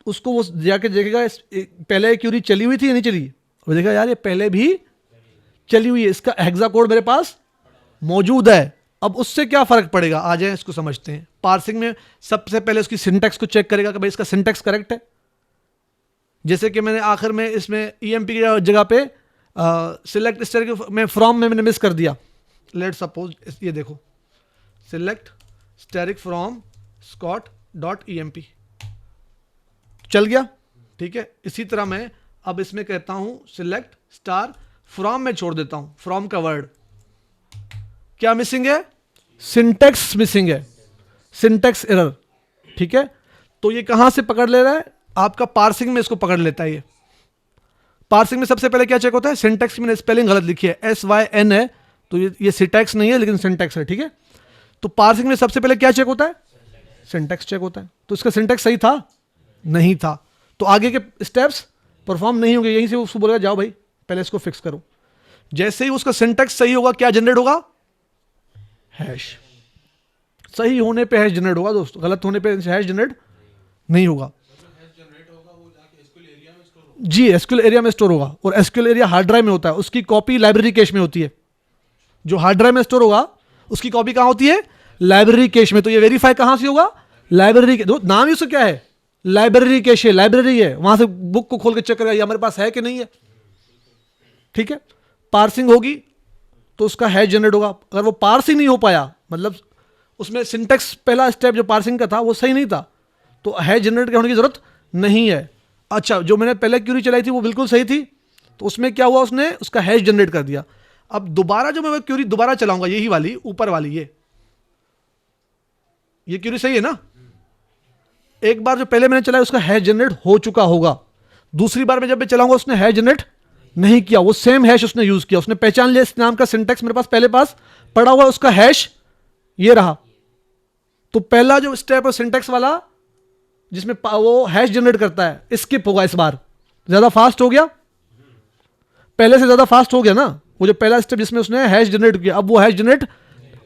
उसको वो जाके देखेगा पहले क्यूरी चली हुई थी या नहीं चली, वो देखेगा यार ये पहले भी चली हुई है, इसका हेक्सा कोड मेरे पास मौजूद है। अब उससे क्या फर्क पड़ेगा, आ जाए इसको समझते हैं। पार्सिंग में सबसे पहले उसकी सिंटैक्स को चेक करेगा कि भाई इसका सिंटैक्स करेक्ट है। जैसे कि मैंने आखिर में इसमें ईएमपी की जगह पे सिलेक्ट स्टैटिक में फ्रॉम में मैंने मिस कर दिया। लेट सपोज ये देखो, select static from Scott dot EMP चल गया। ठीक है, इसी तरह मैं अब इसमें कहता हूं सिलेक्ट स्टार फ्रॉम में छोड़ देता हूं। फ्रॉम का वर्ड क्या मिसिंग है? सिंटैक्स मिसिंग है, सिंटैक्स एरर। ठीक है, तो ये कहां से पकड़ ले रहा है? आपका पार्सिंग में इसको पकड़ लेता है। ये पार्सिंग में सबसे पहले क्या चेक होता है? सिंटैक्स। मैंने स्पेलिंग गलत लिखी है, SYN है, तो ये सिंटैक्स नहीं है लेकिन सिंटैक्स है। ठीक है, तो पार्सिंग में सबसे पहले क्या चेक होता है? सिंटैक्स चेक होता है। तो इसका सिंटैक्स सही था? नहीं था, तो आगे के स्टेप्स परफॉर्म नहीं होंगे। यहीं से उसको बोलेगा जाओ भाई पहले इसको फिक्स करो। जैसे ही उसका सिंटैक्स सही होगा, क्या जनरेट होगा? हैश। सही होने पे हैश जनरेट होगा दोस्तों, गलत होने पे हैश जनरेट नहीं होगा। जी, एसक्यूएल एरिया में स्टोर होगा, और एसक्यूएल एरिया हार्ड ड्राइव में होता है, उसकी कॉपी लाइब्रेरी कैश में होती है। जो हार्ड ड्राइव में स्टोर होगा उसकी कॉपी कहां होती है? लाइब्रेरी कैश में। तो ये वेरीफाई कहां से होगा? लाइब्रेरी के। नाम ही उसका क्या है? लाइब्रेरी कैश है, लाइब्रेरी है, वहां से बुक को खोल के चेक करेगा ये हमारे पास है कि नहीं है। ठीक है, पार्सिंग होगी तो उसका हैश जनरेट होगा। अगर वो पार्स ही नहीं हो पाया, मतलब उसमें सिंटैक्स पहला स्टेप जो पार्सिंग का था वो सही नहीं था, तो हैश जनरेट होने की जरूरत नहीं है। अच्छा, जो मैंने पहले क्यूरी चलाई थी वो बिल्कुल सही थी, तो उसमें क्या हुआ, उसने उसका हैश जनरेट कर दिया। अब दोबारा जो मैं क्यूरी दोबारा चलाऊंगा, यही वाली ऊपर वाली, ये क्यूरी सही है ना? एक बार जो पहले मैंने चलाया उसका हैश जनरेट हो चुका होगा, दूसरी बार में जब मैं चलाऊंगा उसने हैश जनरेट नहीं किया, वो सेम हैश उसने यूज किया, उसने पहचान लिया इस नाम का सिंटैक्स मेरे पास पहले पास पड़ा हुआ, उसका हैश ये रहा। तो पहला जो स्टेप है सिंटैक्स वाला जिसमें वो हैश जनरेट करता है, स्किप होगा इस बार। ज्यादा फास्ट हो गया, पहले से ज्यादा फास्ट हो गया ना। वो जो पहला स्टेप जिसमें उसने हैश जनरेट किया, अब वो हैश जनरेट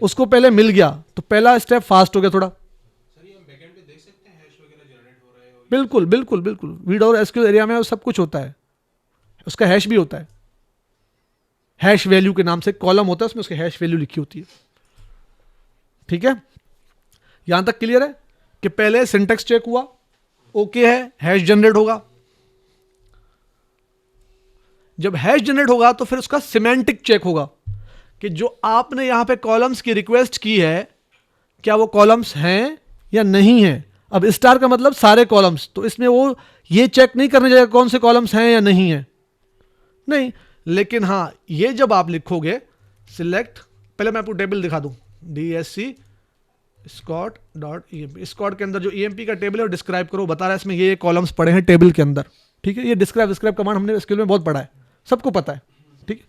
उसको पहले मिल गया, तो पहला स्टेप फास्ट हो गया थोड़ा। बिल्कुल बिल्कुल बिल्कुल, वीड और एसक्यूएल एरिया में सब कुछ होता है, उसका हैश भी होता है। हैश वैल्यू के नाम से कॉलम होता है, उसमें उसकी हैश वैल्यू लिखी होती है। ठीक है, यहां तक क्लियर है कि पहले सिंटैक्स चेक हुआ, ओके है, हैश जनरेट होगा। जब हैश जनरेट होगा तो फिर उसका सिमेंटिक चेक होगा कि जो आपने यहां पे कॉलम्स की रिक्वेस्ट की है, क्या वो कॉलम्स हैं या नहीं है। अब स्टार का मतलब सारे कॉलम्स, तो इसमें वो ये चेक नहीं करने जाएगा कौन से कॉलम्स हैं या नहीं है, नहीं। लेकिन हाँ, ये जब आप लिखोगे सिलेक्ट, पहले मैं आपको टेबल दिखा दूं, DSC Scott dot EMP, Scott के अंदर जो EMP का टेबल है वो डिस्क्राइब करो, बता रहा है इसमें ये कॉलम्स पड़े हैं टेबल के अंदर। ठीक है, ये डिस्क्राइब कमांड हमने स्किल में बहुत पढ़ा है, सबको पता है। ठीक है,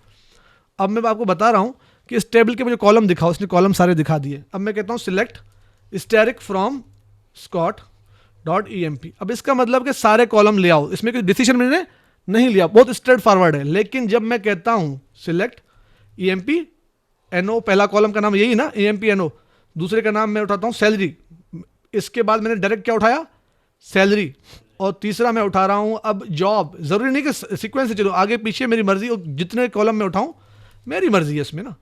अब मैं आपको बता रहा हूं कि इस टेबल के मुझे कॉलम दिखाओ, उसने कॉलम सारे दिखा दिए। अब मैं कहता हूं select static from Scott dot EMP। अब इसका मतलब कि सारे कॉलम ले आओ, इसमें कोई डिसीजन मैंने नहीं लिया, बहुत स्ट्रेट फॉरवर्ड है। लेकिन जब मैं कहता हूं सिलेक्ट EMP NO, पहला कॉलम का नाम यही ना EMP NO, दूसरे का नाम मैं उठाता हूं सैलरी, इसके बाद मैंने डायरेक्ट क्या उठाया? सैलरी, और तीसरा मैं उठा रहा हूं अब जॉब। जरूरी नहीं कि सीक्वेंस से चलो, आगे पीछे मेरी मर्जी, और जितने कॉलम में उठाऊं मेरी मर्जी है इसमें ना।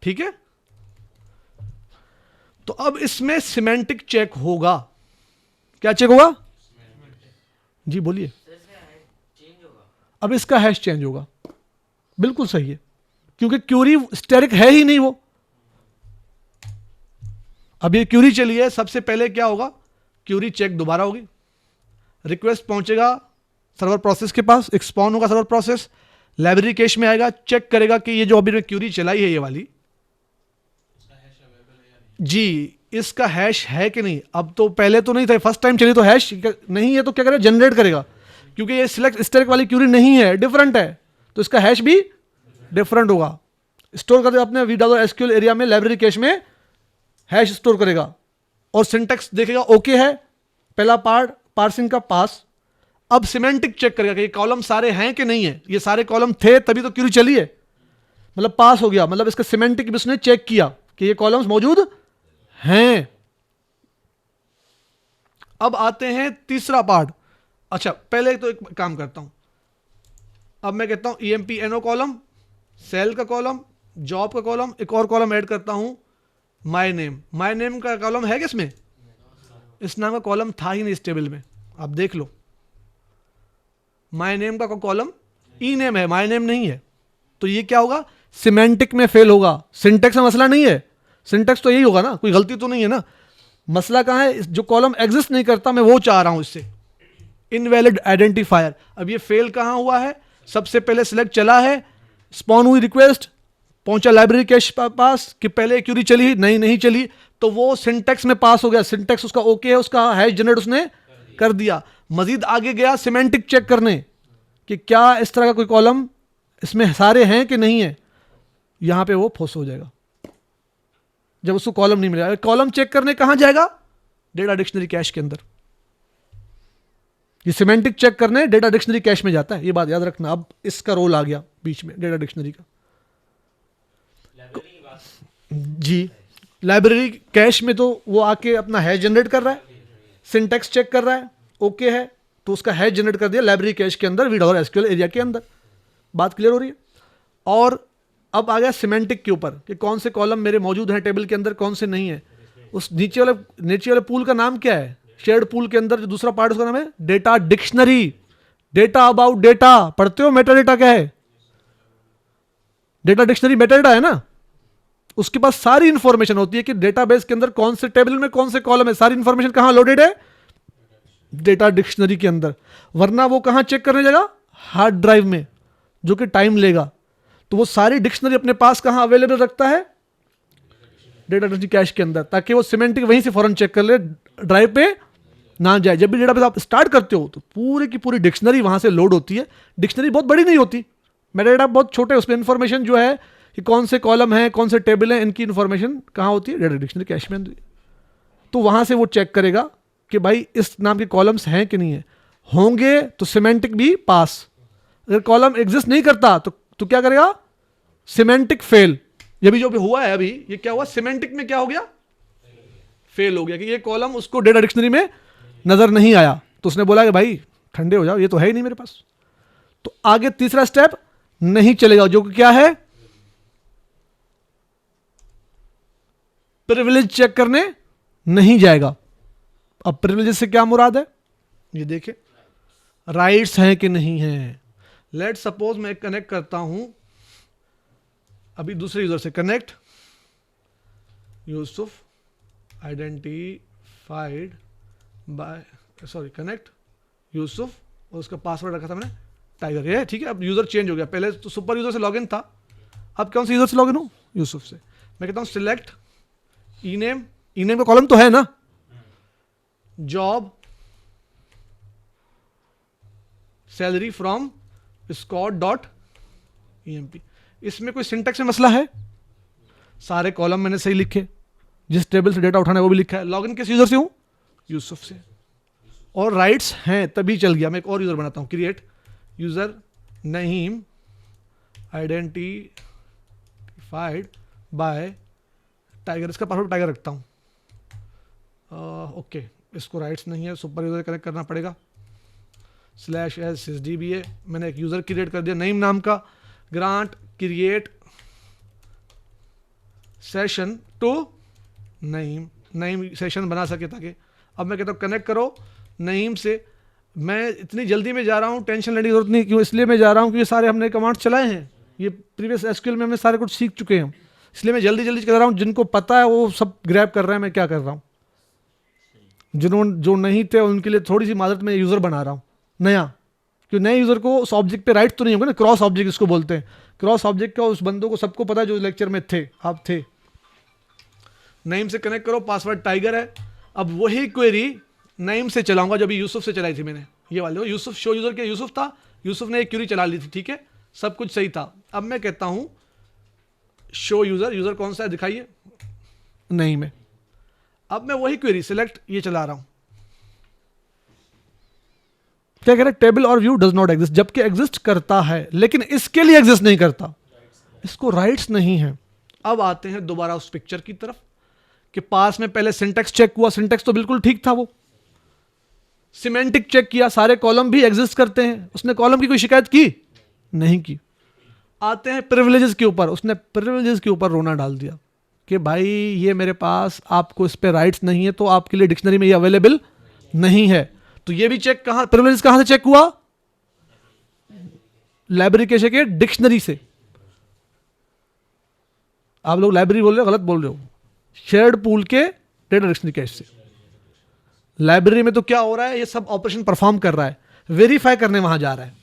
ठीक है, तो अब इसमें सिमेंटिक चेक होगा। क्या चेक होगा? जी बोलिए। अब इसका हैश चेंज होगा, बिल्कुल सही है, क्योंकि क्यूरी स्टैटिक है ही नहीं वो। अब ये क्यूरी चली है, सबसे पहले क्या होगा? क्यूरी चेक दोबारा होगी, रिक्वेस्ट पहुंचेगा सर्वर प्रोसेस के पास, एक्सपॉन होगा सर्वर प्रोसेस, लाइब्रेरी कैश में आएगा, चेक करेगा कि ये जो अभी मैं क्यूरी चलाई है ये वाली, जी इसका हैश है कि नहीं। अब तो पहले तो नहीं था, फर्स्ट टाइम चली तो हैश नहीं है, तो क्या करेगा? जनरेट करेगा, क्योंकि ये सिलेक्ट स्टैटिक वाली क्यूरी नहीं है, डिफरेंट है, तो इसका हैश भी डिफरेंट होगा। स्टोर कर देगा अपने VSQL एरिया में, लाइब्रेरी कैश में हैश स्टोर करेगा, और सिंटैक्स देखेगा ओके है, पहला पार्ट पार्सिंग का पास। अब सिमेंटिक चेक करेगा कि ये कॉलम सारे हैं कि नहीं है, ये सारे कॉलम थे तभी तो क्यूरी चली है, मतलब पास हो गया, मतलब इसका सिमेंटिक भी उसने चेक किया कि ये कॉलम्स मौजूद हैं। अब आते हैं तीसरा पार्ट। अच्छा, पहले तो एक काम करता हूं, अब मैं कहता हूं EMP NO कॉलम, सेल का कॉलम, जॉब का कॉलम, एक और कॉलम ऐड करता हूं माय नेम। माय नेम का कॉलम है किसमें? इस नाम का कॉलम था ही नहीं इस टेबल में, आप देख लो। माय नेम का कॉलम ई नेम है, माय नेम नहीं है, तो ये क्या होगा? सिमेंटिक में फेल होगा। सिंटैक्स में मसला नहीं है, सिंटैक्स तो यही होगा ना, कोई गलती तो नहीं है ना। मसला कहां है? जो कॉलम एग्जिस्ट नहीं करता, मैं वो चाह रहा हूं इससे, इनवैलिड आइडेंटिफायर। अब ये फेल कहां हुआ है? सबसे पहले सिलेक्ट चला है, स्पॉन हुई रिक्वेस्ट, पहुंचा लाइब्रेरी कैश पास, कि पहले क्यूरी चली नहीं चली, तो वो सिंटैक्स में पास हो गया, सिंटैक्स उसका ओके है, उसका हैश जनरेट उसने कर दिया। मजीद आगे गया सिमेंटिक चेक करने कि क्या इस तरह का कोई कॉलम इसमें सारे हैं कि नहीं है, यहां पे वो फॉल्स हो जाएगा। जब उसको कॉलम नहीं मिलेगा। कॉलम चेक करने कहां जाएगा? डेटा डिक्शनरी कैश के अंदर। ये सिमेंटिक चेक करने डेटा डिक्शनरी कैश में जाता है, ये बात याद रखना। अब इसका रोल आ गया बीच में डेटा डिक्शनरी का। जी, लाइब्रेरी कैश में तो वो आके अपना हैश जनरेट कर रहा है, सिंटैक्स चेक कर रहा है, ओके है तो उसका हैश जनरेट कर दिया लाइब्रेरी कैश के अंदर VDOR-SQL एरिया के अंदर। बात क्लियर हो रही है? और अब आ गया सिमेंटिक के ऊपर कि कौन से कॉलम मेरे मौजूद हैं टेबल के अंदर, कौन से नहीं है। उस नीचे वाले पूल का नाम क्या है? शेयर्ड पूल के अंदर जो दूसरा पार्ट उसका नाम है data dictionary. Data about data पढ़ते हो? मेटा डेटा क्या है? डेटा डिक्शनरी मेटा डेटा है ना। उसके पास सारी इंफॉर्मेशन होती है कि डेटाबेस के अंदर कौन से टेबल में कौन से कॉलम है। सारी इंफॉर्मेशन कहां लोडेड है? डेटा डिक्शनरी के अंदर। वरना वो कहां चेक करने जाएगा? हार्ड ड्राइव में, जो कि टाइम लेगा। तो वो सारी डिक्शनरी अपने पास कहां अवेलेबल रखता है? डेटा डिक्शनरी कैश के अंदर, ताकि वो सिमेंटिक वहीं से फौरन चेक कर ले, ड्राइव पे ना जाए। जब भी डेटाबेस आप स्टार्ट करते हो तो पूरी की पूरी डिक्शनरी वहां से लोड होती है। डिक्शनरी बहुत बड़ी नहीं होती, मेटा डेटा बहुत छोटे, उसमें इंफॉर्मेशन जो है कि कौन से कॉलम है, कौन से टेबल है, इनकी इंफॉर्मेशन कहां होती है? डेटा डिक्शनरी कैश में। तो वहां से वो चेक करेगा कि भाई इस नाम के कॉलम्स हैं कि नहीं है। होंगे तो सिमेंटिक भी पास, अगर कॉलम एग्जिस्ट नहीं करता तो क्या करेगा? Semantic fail. ये भी जो भी हुआ है अभी, ये क्या हुआ? सिमेंटिक में क्या हो गया? फेल हो गया कि ये कॉलम उसको डेटा डिक्शनरी में नजर नहीं आया। तो उसने बोला कि भाई ठंडे हो जाओ, ये तो है ही नहीं मेरे पास। तो आगे तीसरा स्टेप नहीं चलेगा, जो कि क्या है? प्रिविलेज चेक करने नहीं जाएगा। अब प्रिविलेज से क्या मुराद है? ये देखें, राइट्स हैं कि नहीं है। लेट सपोज मैं कनेक्ट करता हूं अभी दूसरे यूजर से, connect Yusuf identified by, sorry connect Yusuf, और उसका पासवर्ड रखा था मैंने टाइगर। ये ठीक है। अब यूजर चेंज हो गया, पहले तो सुपर यूजर से लॉगिन था, अब कौन से यूजर से लॉगिन हूं? यूसुफ से। मैं कहता हूं सिलेक्ट ई नेम, ई नेम का कॉलम तो है ना, जॉब सैलरी फ्रॉम scott.emp। इसमें कोई सिंटैक्स में मसला है? सारे कॉलम मैंने सही लिखे, जिस टेबल से डेटा उठाना है वो भी लिखा है। लॉगिन किस यूजर से हूं? यूसुफ से। और राइट्स हैं तभी चल गया। मैं एक और यूजर बनाता हूं, create user Naeem identified by Tiger. इसका पासवर्ड टाइगर रखता हूं। ओके, इसको राइट्स नहीं है, सुपर यूजर कनेक्ट करना पड़ेगा। /sysdba मैंने एक यूजर क्रिएट कर दिया नईम नाम का। Grant create session to Naeem, Naeem session बना सके ताकि। अब मैं कहता हूँ कनेक्ट करो नईम से। मैं इतनी जल्दी में जा रहा हूँ, टेंशन लेने की जरूरत नहीं। क्यों? इसलिए मैं जा रहा हूँ क्योंकि सारे हमने कमांड चलाए हैं, ये प्रीवियस एसक्यूएल में हमने सारे कुछ सीख चुके हैं, इसलिए मैं जल्दी जल्दी कर रहा हूँ। जिनको पता है वो सब ग्रैब कर रहे हैं मैं क्या कर रहा हूँ। जिन्होंने जो नहीं थे उनके लिए थोड़ी सी माजरत में यूज़र बना रहा हूँ नया, क्योंकि नए यूज़र को उस ऑब्जेक्ट पे राइट तो नहीं होगा ना। क्रॉस ऑब्जेक्ट इसको बोलते हैं। क्रॉस ऑब्जेक्ट का उस बंदों को सबको पता है जो लेक्चर में थे, आप थे। नईम से कनेक्ट करो, पासवर्ड टाइगर है। अब वही क्वेरी नईम से चलाऊंगा जो अभी यूसुफ से चलाई थी मैंने, ये वाले। यूसुफ शो यूजर के यूसुफ था, यूसुफ ने एक क्वेरी चला ली थी, ठीक है, सब कुछ सही था। अब मैं कहता हूं शो यूजर, यूजर कौन सा है दिखाइए, नहीं में। अब मैं वही क्वेरी सिलेक्ट ये चला रहा हूं, क्या कह रहा है? टेबल और व्यू डज नॉट एग्जिस्ट, जबकि एग्जिस्ट करता है लेकिन इसके लिए एग्जिस्ट नहीं करता, इसको राइट्स नहीं है। अब आते हैं दोबारा उस पिक्चर की तरफ कि पास में पहले सिंटैक्स चेक हुआ, सिंटैक्स तो बिल्कुल ठीक था। वो सिमेंटिक चेक किया, सारे कॉलम भी एग्जिस्ट करते हैं, उसने कॉलम की कोई शिकायत की नहीं की। आते हैं प्रिविलेजेस के ऊपर, उसने प्रिविलेजेस के ऊपर रोना डाल दिया कि भाई ये मेरे पास, आपको इस पे राइट्स नहीं है तो आपके लिए डिक्शनरी में ये अवेलेबल नहीं है। तो ये भी चेक कहां, प्रिविलेजेस कहां से चेक हुआ? लाइब्रेरी कैशे के डिक्शनरी से। आप लोग लाइब्रेरी बोल रहे हो, गलत बोल रहे हो, शेयर्ड पूल के डेटा डिक्शनरी कैश से। लाइब्रेरी में तो क्या हो रहा है, ये सब ऑपरेशन परफॉर्म कर रहा है, वेरीफाई करने वहां जा रहा है।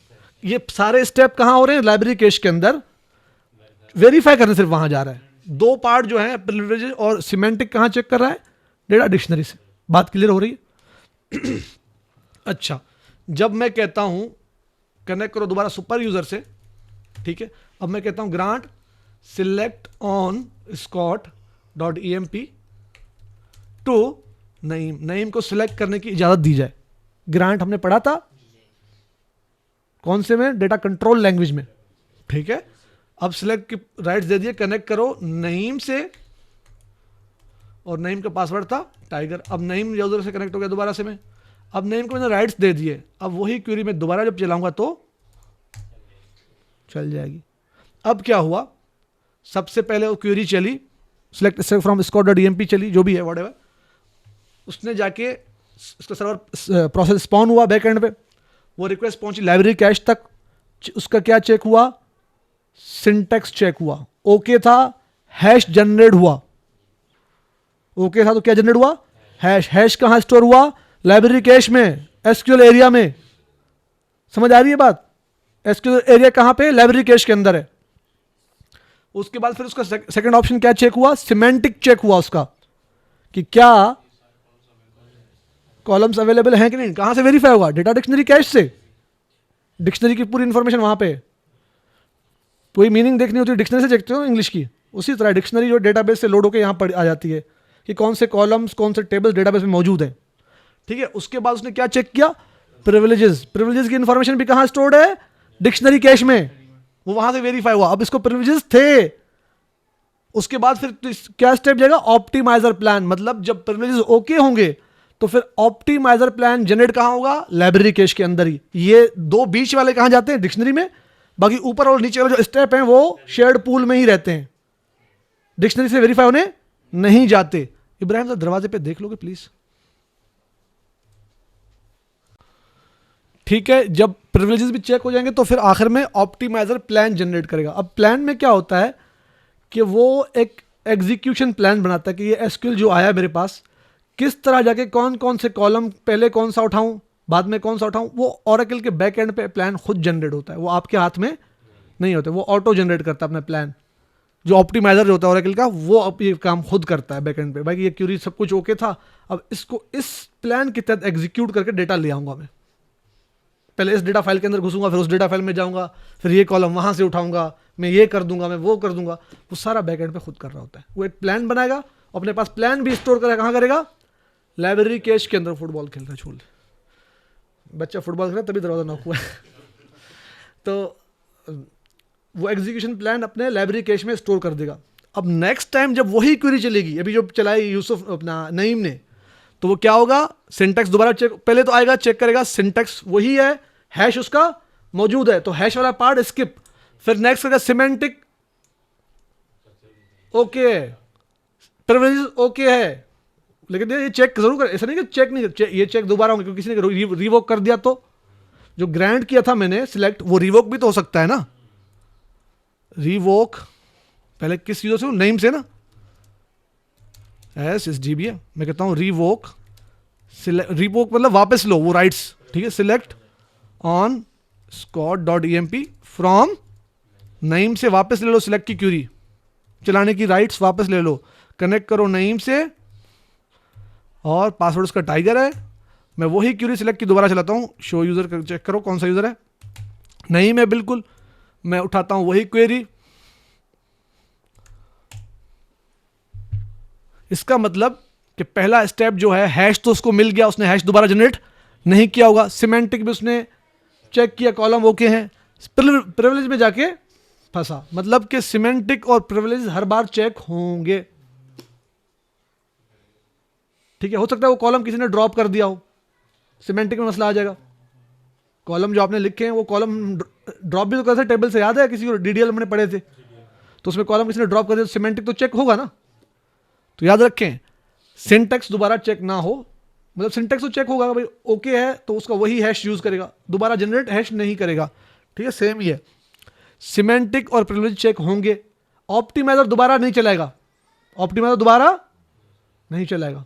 ये सारे स्टेप कहां हो रहे हैं? लाइब्रेरी कैश के अंदर वेरीफाई करने सिर्फ वहां जा रहा है। दो पार्ट जो है प्रिविलेज और सिमेंटिक कहां चेक कर रहा है? डेटा डिक्शनरी से। बात क्लियर हो रही है? अच्छा, जब मैं कहता हूं कनेक्ट करो दोबारा सुपर यूजर से, ठीक है, अब मैं कहता हूं grant select on Scott dot E M P to Naeem, Naeem को सिलेक्ट करने की इजाजत दी जाए। ग्रांट हमने पढ़ा था कौन से में, डेटा कंट्रोल लैंग्वेज में, ठीक है। अब सिलेक्ट की राइट्स दे दिए, कनेक्ट करो नईम से, और नईम का पासवर्ड था टाइगर। अब नईम यूजर से कनेक्ट हो गया दोबारा से मैं, अब नईम को मैंने राइट्स दे दिए। अब वही क्वेरी में दोबारा जब चलाऊंगा तो चल जाएगी। अब क्या हुआ, सबसे पहले वो क्वेरी चली, सिलेक्ट फ्रॉम score.emp चली, जो भी है व्हाटएवर, उसने जाके इसका सर्वर प्रोसेस स्पॉन हुआ बैक एंड पे, वो रिक्वेस्ट पहुंची लाइब्रेरी कैश तक, उसका क्या चेक हुआ, सिंटैक्स चेक हुआ, ओके था, हैश जनरेट हुआ, ओके था तो क्या जनरेट हुआ, हैश। हैश कहां स्टोर हुआ, लाइब्रेरी कैश में, एसक्यूएल एरिया में। समझ आ रही है बात, एसक्यूएल एरिया कहां पे, लाइब्रेरी कैश के अंदर है। उसके बाद फिर उसका सेकंड ऑप्शन क्या चेक हुआ, सिमेंटिक चेक हुआ उसका, कि क्या कॉलम्स अवेलेबल हैं कि नहीं। कहां से वेरीफाई होगा, डेटा डिक्शनरी कैश से, डिक्शनरी की पूरी इंफॉर्मेशन वहां पे, कोई मीनिंग देखनी होती है डिक्शनरी से देखते हो इंग्लिश की, उसी तरह डिक्शनरी जो डेटाबेस से लोड होकर यहाँ पर आ जाती है कि कौन से कॉलम्स कौन से टेबल्स डेटाबेस में मौजूद हैं, ठीक है। उसके बाद उसने क्या चेक किया, प्रिविलेजेस। प्रिविलेजेस की इंफॉर्मेशन भी कहाँ स्टोर्ड है, डिक्शनरी कैश में, वो वहां से वेरीफाई हुआ। अब इसको प्रिविलेजेस थे। उसके बाद फिर क्या स्टेप जाएगा, ऑप्टिमाइजर प्लान, मतलब जब प्रिविलेजेस ओके होंगे तो फिर ऑप्टिमाइजर प्लान जनरेट कहां होगा, लाइब्रेरी कैश के अंदर ही। ये दो बीच वाले कहां जाते हैं, डिक्शनरी में, बाकी ऊपर और नीचे वाले जो स्टेप हैं वो शेयर्ड पूल में ही रहते हैं, डिक्शनरी से वेरीफाई होने नहीं जाते। इब्राहिम साहब दरवाजे पे देख लोगे प्लीज, ठीक है। जब प्रिविलेजेस भी चेक हो जाएंगे तो फिर आखिर में ऑप्टिमाइजर प्लान जनरेट करेगा। अब प्लान में क्या होता है कि वो एक एग्जीक्यूशन प्लान बनाता है कि ये एसक्यूएल जो आया मेरे पास, किस तरह जाके कौन कौन से कॉलम पहले कौन सा उठाऊं बाद में कौन सा उठाऊं, वो ओरेकल के बैक एंड पे प्लान खुद जनरेट होता है, वो आपके हाथ में नहीं होता, वो ऑटो जनरेट करता है अपना प्लान। जो ऑप्टिमाइजर होता है ओरेकल का, वो अब ये काम खुद करता है बैक एंड पे। भाई ये क्यूरी सब कुछ ओके था, अब इसको इस प्लान के तहत एग्जीक्यूट करके डेटा ले आऊंगा मैं। पहले इस डेटा फाइल के अंदर घुसूंगा, फिर उस डेटा फाइल में जाऊंगा, फिर ये कॉलम वहां से उठाऊंगा, मैं ये कर दूंगा, मैं वो कर दूंगा, वो सारा बैक एंड पे खुद कर रहा होता है। वो एक प्लान बनाएगा, अपने पास प्लान भी स्टोर करेगा, कहाँ करेगा, लाइब्रेरी कैश के अंदर। फुटबॉल खेल रहा है, छोड़, बच्चा फुटबॉल खेल रहा है तभी दरवाजा नॉक हुआ है तो वो एग्जीक्यूशन प्लान अपने लाइब्रेरी कैश में स्टोर कर देगा। अब नेक्स्ट टाइम जब वही क्वेरी चलेगी, अभी जो चलाई यूसुफ अपना नईम ने, तो वो क्या होगा, सिंटैक्स दोबारा चेक, पहले तो आएगा चेक करेगा सिंटैक्स वही है, हैश उसका मौजूद है, तो हैश वाला पार्ट स्किप, फिर नेक्स्ट करेगा सिमेंटिक ओके है, प्रिविलेजेस ओके है, लेकिन ये चेक जरूर कर, ऐसा नहीं कि चेक नहीं, ये चेक दोबारा होंगे क्योंकि किसी ने रिवोक कर दिया, तो जो ग्रांट किया था मैंने सिलेक्ट, वो रिवोक भी तो हो सकता है ना। रिवोक पहले किस यूजर से, नेम से ना, SSGB है, मैं कहता हूं रिवोक, रिवोक मतलब वापस लो वो राइट्स, ठीक है। Select on score.emp from Naeem से वापस ले लो सिलेक्ट की क्यूरी, चलाने की राइट्स वापस ले लो, कनेक्ट करो नईम से, और पासवर्ड उसका टाइगर है। मैं वही क्यूरी सिलेक्ट की दोबारा चलाता हूं, शो यूजर चेक करो कौन सा यूजर है, नईम है बिल्कुल। मैं उठाता हूं वही क्वेरी, इसका मतलब कि पहला स्टेप जो है, हैश तो उसको मिल गया, उसने हैश दोबारा जनरेट नहीं किया होगा। सिमेंटिक भी उसने चेक किया, कॉलम ओके हैं, प्रिविलेज में जाके फंसा, मतलब कि सिमेंटिक और प्रिविलेज हर बार चेक होंगे, ठीक है। हो सकता है वो कॉलम किसी ने ड्रॉप कर दिया हो, सिमेंटिक में मसला आ जाएगा। कॉलम जो आपने लिखे हैं वो कॉलम ड्रॉप भी तो कर सकते, टेबल से याद है किसी को, डीडीएल हमने पढ़े थे, तो उसमें कॉलम किसी ने ड्रॉप कर दिया, सिमेंटिक तो चेक होगा ना। तो याद रखें, सिंटैक्स दोबारा चेक ना हो, मतलब सिंटैक्स तो चेक होगा भाई ओके है, तो उसका वही हैश यूज करेगा, दोबारा जनरेट हैश नहीं करेगा, ठीक है। सेम ही है, सिमेंटिक और प्रिविलेज चेक होंगे, ऑप्टिमाइजर दोबारा नहीं चलाएगा, ऑप्टिमाइजर दोबारा नहीं चलाएगा,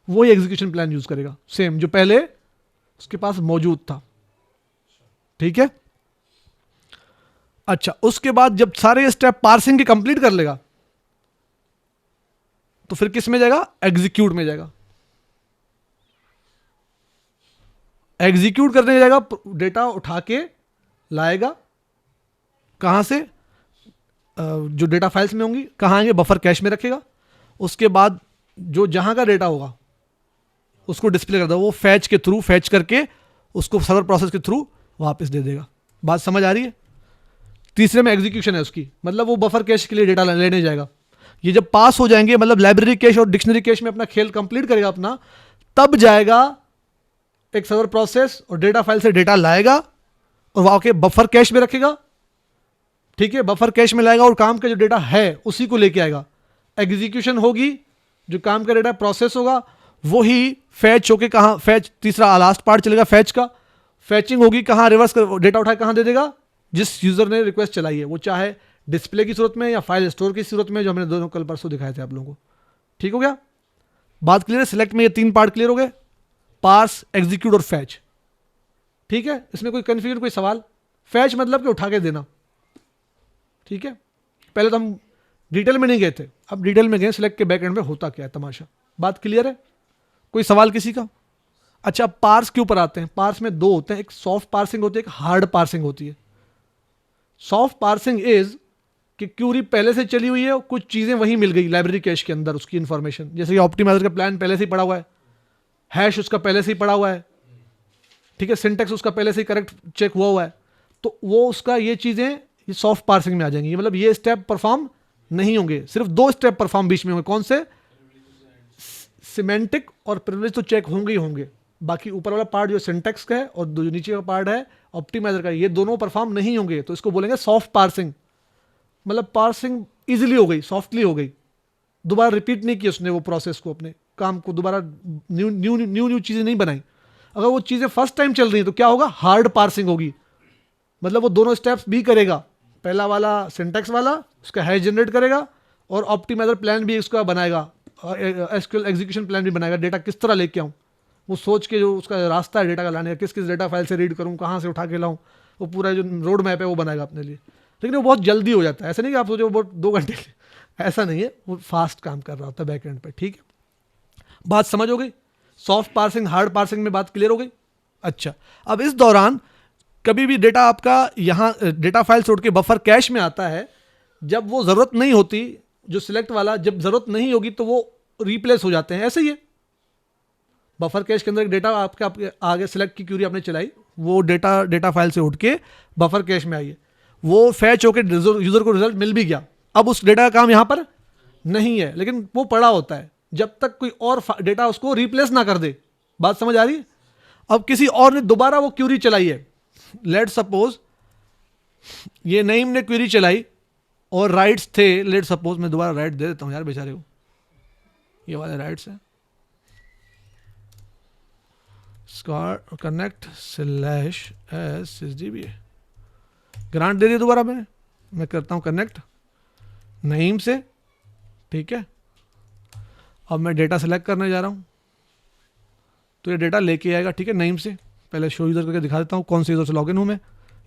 वही एग्जीक्यूशन प्लान यूज करेगा, सेम जो पहले उसके पास मौजूद था, ठीक है। अच्छा, उसके बाद जब सारे स्टेप पार्सिंग के कंप्लीट कर लेगा तो फिर किस में जाएगा, एग्जीक्यूट में जाएगा। एग्जीक्यूट करने जाएगा, डेटा उठा के लाएगा कहां से, जो डेटा फाइल्स में होंगी कहाँ आएंगे, बफर कैश में रखेगा। उसके बाद जो जहाँ का डेटा होगा उसको डिस्प्ले कर देगा, वो फैच के थ्रू फैच करके उसको सर्वर प्रोसेस के थ्रू वापस दे देगा। बात समझ आ रही है। तीसरे में एग्जीक्यूशन है उसकी, मतलब वो बफर कैश के लिए डेटा लेने जाएगा। ये जब पास हो जाएंगे, मतलब लाइब्रेरी कैश और डिक्शनरी कैश में अपना खेल कंप्लीट करेगा अपना, तब जाएगा एक सर्वर प्रोसेस और डेटा फाइल से डेटा लाएगा और वहां के बफर कैश में रखेगा। ठीक है, बफर कैश में लाएगा और काम का जो डेटा है उसी को लेके आएगा। एग्जीक्यूशन होगी, जो काम का डेटा प्रोसेस होगा वही फैच होके कहाँ, फैच तीसरा लास्ट पार्ट चलेगा फैच का। फैचिंग होगी कहाँ, रिवर्स डेटा उठा कहाँ दे देगा, जिस यूजर ने रिक्वेस्ट चलाई है, वो चाहे डिस्प्ले की सूरत में या फाइल स्टोर की सूरत में, जो हमने दोनों कल परसों दिखाए थे आप लोगों को। ठीक हो गया, बात क्लियर है। सिलेक्ट में ये 3 पार्ट क्लियर हो गए, पार्स, एग्जीक्यूट और फैच। ठीक है, इसमें कोई कंफ्यूजन, कोई सवाल? फैच मतलब कि उठा के देना। ठीक है, पहले तो हम डिटेल में नहीं गए थे, अब डिटेल में गए सिलेक्ट के बैक एंड में होता क्या है तमाशा। बात क्लियर है, कोई सवाल किसी का? अच्छा, पार्स के ऊपर आते हैं। पार्स में 2 होते हैं, एक सॉफ्ट पार्सिंग होती है, एक हार्ड पार्सिंग होती है। सॉफ्ट पार्सिंग इज कि क्यूरी पहले से चली हुई है और कुछ चीजें वहीं मिल गई लाइब्रेरी कैश के अंदर, उसकी इंफॉर्मेशन, जैसे कि ऑप्टिमाइजर का प्लान पहले से ही पड़ा हुआ है, हैश उसका पहले से ही पड़ा हुआ है। ठीक है, सिंटेक्स उसका पहले से ही करेक्ट चेक हुआ है, तो वो उसका ये चीजें ये सॉफ्ट पार्सिंग में आ जाएंगी। मतलब ये स्टेप परफॉर्म नहीं होंगे, सिर्फ 2 स्टेप परफॉर्म बीच में होंगे। कौन से? सिमेंटिक और प्रिविलेज तो चेक होंगे ही होंगे, बाकी ऊपर वाला पार्ट जो सिंटेक्स का है और जो नीचे का पार्ट है ऑप्टिमाइजर का, ये दोनों परफॉर्म नहीं होंगे, तो इसको बोलेंगे सॉफ्ट पार्सिंग। मतलब पार्सिंग इजीली हो गई, सॉफ्टली हो गई, दोबारा रिपीट नहीं किया उसने वो प्रोसेस को, अपने काम को दोबारा न्यू चीजें नहीं बनाई। अगर वो चीजें फर्स्ट टाइम चल रही हैं तो क्या होगा, हार्ड पार्सिंग होगी। मतलब वो दोनों स्टेप्स भी करेगा, पहला वाला सिंटेक्स वाला उसका हैश जनरेट करेगा और ऑप्टिमाइजर प्लान भी उसका बनाएगा, एसक्यूएल एग्जीक्यूशन प्लान भी बनाएगा, डेटा किस तरह लेके आऊँ, वो सोच के जो उसका रास्ता है डेटा का लाने का, किस किस डेटा फाइल से रीड करूँ, कहाँ से उठा के लाऊँ, वो पूरा जो रोड मैप है वो बनाएगा अपने लिए। लेकिन वो बहुत जल्दी हो जाता है, ऐसा नहीं कि आप सोचो बहुत 2 घंटे, ऐसा नहीं है, वो फास्ट काम कर रहा होता है बैक एंड पे। ठीक है, बात समझ हो गई। सॉफ्ट पार्सिंग, हार्ड पार्सिंग में बात क्लियर हो गई। अच्छा, अब इस दौरान कभी भी डेटा आपका यहाँ डेटा फाइल से उठ के बफर कैश में आता है, जब वो ज़रूरत नहीं होती, जो सिलेक्ट वाला जब ज़रूरत नहीं होगी तो वो रिप्लेस हो जाते हैं। ऐसे ही है, बफर कैश के अंदर एक डेटा आपके आगे सिलेक्ट की क्यूरी आपने चलाई, वो डेटा फाइल से उठ के बफर कैश में आई है, वो फैच होकर यूज़र को रिजल्ट मिल भी गया। अब उस डेटा का काम यहाँ पर नहीं है, लेकिन वो पड़ा होता है जब तक कोई और डेटा उसको रिप्लेस ना कर दे। बात समझ आ रही है। अब किसी और ने दोबारा वो क्यूरी चलाई है, लेट सपोज ये नईम ने क्वेरी चलाई और राइट्स थे, लेट सपोज मैं दोबारा राइट दे देता हूं यार बेचारे को, ये वाले राइट्स है, कनेक्ट /SysDB ग्रांट दे दिया दोबारा मैं करता हूं कनेक्ट नईम से। ठीक है, अब मैं डेटा सेलेक्ट करने जा रहा हूं तो ये डेटा लेके आएगा। ठीक है, नईम से पहले शो यूज़र करके दिखा देता हूँ कौन से यूज़र से लॉगिन हूँ मैं,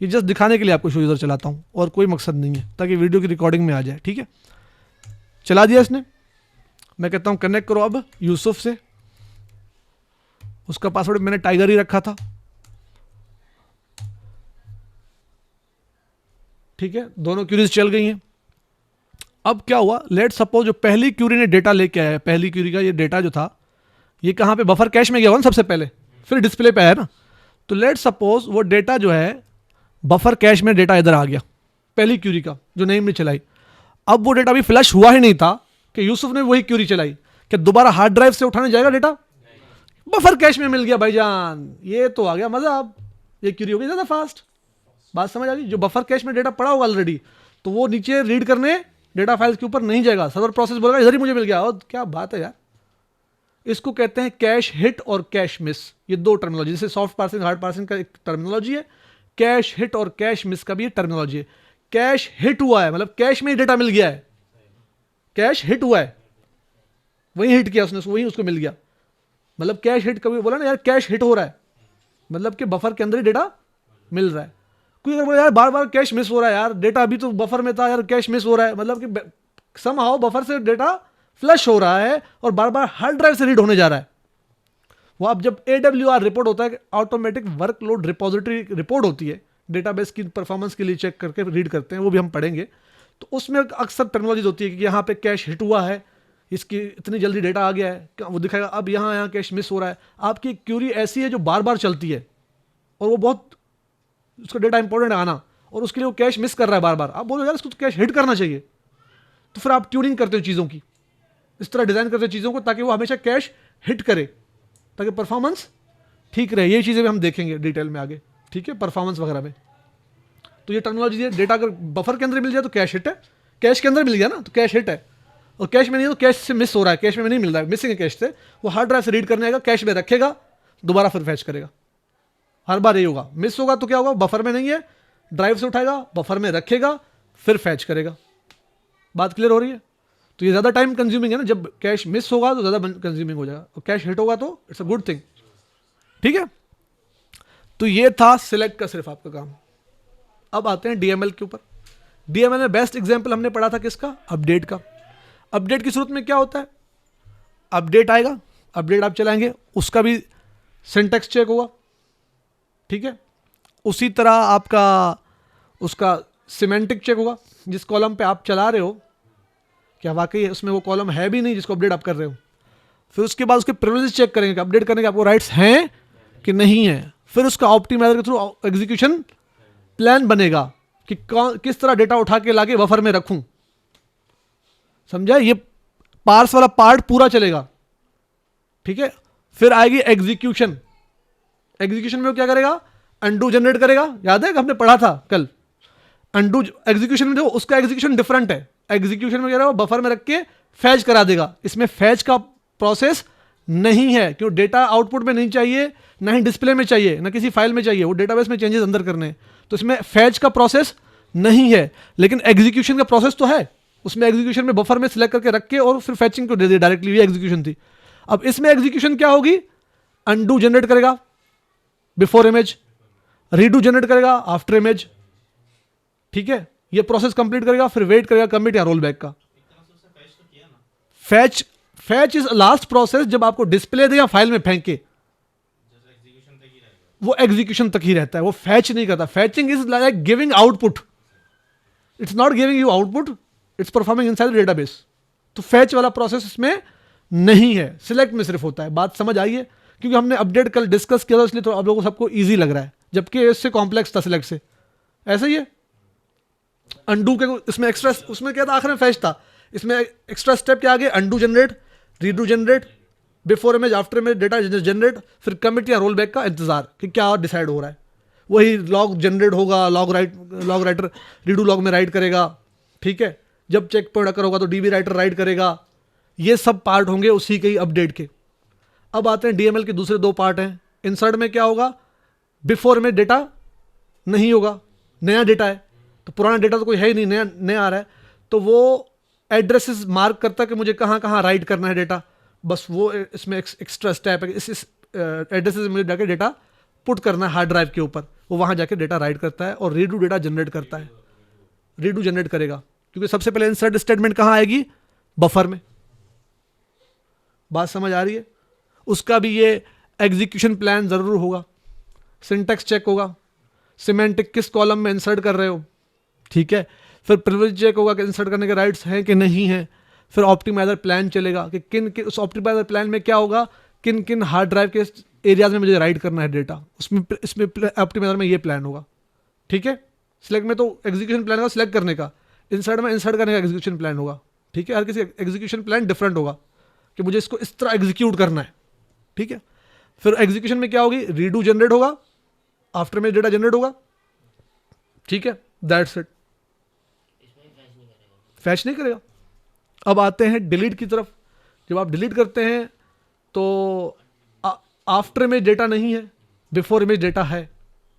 ये जस्ट दिखाने के लिए आपको शो यूज़र चलाता हूँ और कोई मकसद नहीं है, ताकि वीडियो की रिकॉर्डिंग में आ जाए। ठीक है, चला दिया इसने। मैं कहता हूँ कनेक्ट करो अब यूसुफ से, उसका पासवर्ड मैंने टाइगर ही रखा था। ठीक है, दोनों क्यूरीज चल गई हैं। अब क्या हुआ, लेट सपोज जो पहली क्यूरी ने डेटा लेके आया, पहली क्यूरी का ये डेटा जो था ये कहाँ पे, बफर कैश में गया हुआ ना सबसे पहले, फिर डिस्प्ले पे आया ना। तो लेट सपोज वो डेटा जो है बफर कैश में डेटा इधर आ गया, पहली क्यूरी का जो नईम ने चलाई। अब वो डेटा अभी फ्लश हुआ ही नहीं था कि यूसुफ ने वही क्यूरी चलाई, कि दोबारा हार्ड ड्राइव से उठाने जाएगा डेटा, बफर कैश में मिल गया भाईजान, ये तो आ गया मजा। अब ये क्यूरी हो गई ज़्यादा फास्ट। बात समझ आ गई। जो बफर कैश में डेटा पड़ा होगा ऑलरेडी, तो वो नीचे रीड करने डेटा फाइल्स के ऊपर नहीं जाएगा, सर्वर प्रोसेस बोलेगा इधर ही मुझे मिल गया। और क्या बात है यार, इसको कहते हैं कैश हिट और कैश मिस। ये 2 टर्मिनोलॉजी, जैसे सॉफ्ट पार्सिंग हार्ड पार्सिंग का एक टर्मिनोलॉजी है, कैश हिट और कैश मिस का भी टर्मिनोलॉजी है। कैश हिट हुआ है मतलब कैश में ही डेटा मिल गया है, कैश हिट हुआ है, वही हिट किया उसने, वही उसको मिल गया। मतलब कैश हिट, कभी बोला ना यार कैश हिट हो रहा है, मतलब कि बफर के अंदर ही डेटा मिल रहा है। कोई अगर बोला यार बार बार कैश मिस हो रहा है, यार डेटा अभी तो बफर में था, यार कैश मिस हो रहा है, मतलब कि समहाउ बफर से डेटा फ्लश हो रहा है और बार बार हार्ड ड्राइव से रीड होने जा रहा है। वो अब जब AWR रिपोर्ट होता है, ऑटोमेटिक वर्कलोड रिपोजिटरी रिपोर्ट होती है, डेटाबेस की परफॉर्मेंस के लिए चेक करके रीड करते हैं, वो भी हम पढ़ेंगे। तो उसमें अक्सर टेक्नोलॉजीज होती है कि यहाँ पे कैश हिट हुआ है, इसकी इतनी जल्दी डेटा आ गया है, वो दिखाएगा अब यहाँ कैश मिस हो रहा है। आपकी क्यूरी ऐसी है जो बार बार चलती है और वो बहुत, उसका डेटा इंपॉर्टेंट है आना, और उसके लिए वो कैश मिस कर रहा है बार बार। आप बोलो यार इसको तो कैश हिट करना चाहिए, तो फिर आप ट्यूनिंग करते हो चीज़ों की, इस तरह डिज़ाइन करते हो चीज़ों को ताकि वो हमेशा कैश हिट करे, ताकि परफॉर्मेंस ठीक रहे। ये चीज़ें भी हम देखेंगे डिटेल में आगे, ठीक है, परफॉर्मेंस वगैरह में। तो ये टेक्नोलॉजी है, डेटा अगर बफर के अंदर मिल जाए तो कैश हिट है, कैश के अंदर मिल गया ना तो कैश हिट है, और कैश में नहीं तो कैश से मिस हो रहा है, कैश में नहीं मिल रहा है, मिसिंग है कैश से, वो हार्ड ड्राइव से रीड करने आएगा, कैश में रखेगा, दोबारा फिर फैच करेगा। हर बार यही होगा, मिस होगा तो क्या होगा, बफर में नहीं है, ड्राइव से उठाएगा, बफर में रखेगा, फिर फैच करेगा। बात क्लियर हो रही है? तो ये ज़्यादा टाइम कंज्यूमिंग है ना, जब कैश मिस होगा तो ज़्यादा कंज्यूमिंग हो जाएगा, और कैश हिट होगा तो इट्स अ गुड थिंग, ठीक है। तो ये था सिलेक्ट का सिर्फ आपका काम। अब आते हैं डीएमएल के ऊपर। डीएमएल में बेस्ट एग्जांपल हमने पढ़ा था किसका, अपडेट का। अपडेट की सूरत में क्या होता है, अपडेट आएगा, अपडेट आप चलाएंगे, उसका भी सिंटैक्स चेक होगा, ठीक है। उसी तरह आपका उसका सिमेंटिक चेक होगा, जिस कॉलम पे आप चला रहे हो क्या वाकई उसमें वो कॉलम है भी नहीं जिसको अपडेट आप कर रहे हो। फिर उसके बाद उसके प्रिविलेज चेक करेंगे कि अपडेट करने के आपको राइट्स हैं कि नहीं है। फिर उसका ऑप्टिमाइजर के थ्रू एग्जीक्यूशन प्लान बनेगा कि किस तरह डेटा उठा के लाके बफर में रखूं, समझा? ये पार्स वाला पार्ट पूरा चलेगा, ठीक है। फिर आएगी एग्जीक्यूशन। एग्जीक्यूशन में वो क्या करेगा, अंडू जनरेट करेगा, याद है कि हमने पढ़ा था कल। अंडू एग्जीक्यूशन में देखो उसका एग्जीक्यूशन डिफरेंट है। एग्जीक्यूशन में क्या रहेगा, बफर में रख के फैच करा देगा, इसमें फैच का प्रोसेस नहीं है, क्यों, डेटा आउटपुट में नहीं चाहिए, ना ही डिस्प्ले में चाहिए, ना किसी फाइल में चाहिए, वो डेटाबेस में चेंजेस अंदर करने हैं, तो इसमें फैच का प्रोसेस नहीं है। लेकिन एग्जीक्यूशन का प्रोसेस तो है, उसमें एग्जीक्यूशन में बफर में सिलेक्ट करके रख के और फिर फैचिंग को दे दिया डायरेक्टली, ये एग्जीक्यूशन थी। अब इसमें एग्जीक्यूशन क्या होगी, अंडू जनरेट करेगा बिफोर इमेज, रीडू जनरेट करेगा आफ्टर इमेज, ठीक है। ये प्रोसेस कंप्लीट करेगा, फिर वेट करेगा कमिट या रोल बैक का। फैच इज लास्ट प्रोसेस, जब आपको डिस्प्ले दे या फाइल में फेंके, वो एग्जीक्यूशन तक ही रहता है, वो फैच नहीं करता। फैचिंग is like giving output, it's not giving you output, it's performing inside the database. तो फैच वाला प्रोसेस इसमें नहीं है, सिलेक्ट में सिर्फ होता है। बात समझ आई है? क्योंकि हमने अपडेट कल डिस्कस किया था, इसलिए तो आप लोगों को सबको इजी लग रहा है, जबकि इससे कॉम्प्लेक्स था सिलेक्ट से। ऐसा ही है अंडू के, इसमें एक्स्ट्रा, उसमें क्या था आखिर में फैच था, इसमें एक्स्ट्रा स्टेप क्या आगे, undo generate, redo generate, before image after image data generate, फिर कमिट या रोल बैक का इंतजार कि क्या डिसाइड हो रहा है। वही लॉग जनरेट होगा, लॉग राइटर रीडू लॉग में राइट करेगा, ठीक है। जब चेक पॉइंट अकर होगा तो डीबी राइटर राइट करेगा। ये सब पार्ट होंगे उसी के ही अपडेट के। अब आते हैं डीएमएल के दूसरे दो पार्ट हैं। इंसर्ट में क्या होगा, बिफोर में डेटा नहीं होगा, नया डेटा है, तो पुराना डेटा तो कोई है ही नहीं, नया नया आ रहा है, तो वो एड्रेसेस मार्क करता है कि मुझे कहाँ कहाँ राइट करना है डेटा, बस वो इसमें एक्स्ट्रा स्टेप है। इस एड्रेसेस में मुझे जाके डेटा पुट करना है हार्ड ड्राइव के ऊपर, वो वहाँ जाके डेटा राइट करता है और रीडू डेटा जनरेट करता है, रीडू जनरेट करेगा। क्योंकि सबसे पहले इंसर्ट स्टेटमेंट कहाँ आएगी, बफर में। बात समझ आ रही है? उसका भी ये एग्जीक्यूशन प्लान ज़रूर होगा, सिंटैक्स चेक होगा, सिमेंटिक किस कॉलम में इंसर्ट कर रहे हो, ठीक है। फिर प्रिविलेज चेक होगा कि इंसर्ट करने के राइट्स हैं कि नहीं है। फिर ऑप्टिमाइजर प्लान चलेगा कि किन उस ऑप्टिमाइजर प्लान में क्या होगा, किन किन हार्ड ड्राइव के एरियाज में मुझे राइट करना है डेटा, उसमें इसमें ऑप्टिमाइजर में ये प्लान होगा, ठीक है। सिलेक्ट में तो एग्जीक्यूशन प्लान होगा सिलेक्ट करने का, इंसर्ट में इंसर्ट करने का एग्जीक्यूशन प्लान होगा, ठीक है। हर किसी एग्जीक्यूशन प्लान डिफरेंट होगा कि मुझे इसको इस तरह एग्जीक्यूट करना है, ठीक है। फिर एग्जीक्यूशन में क्या होगी, रीडू जनरेट होगा, आफ्टर में डेटा जनरेट होगा, ठीक है, दैट्स इट। फैच नहीं करेगा। अब आते हैं डिलीट की तरफ। जब आप डिलीट करते हैं तो आफ्टर में डेटा नहीं है, बिफोर इमेज डेटा है,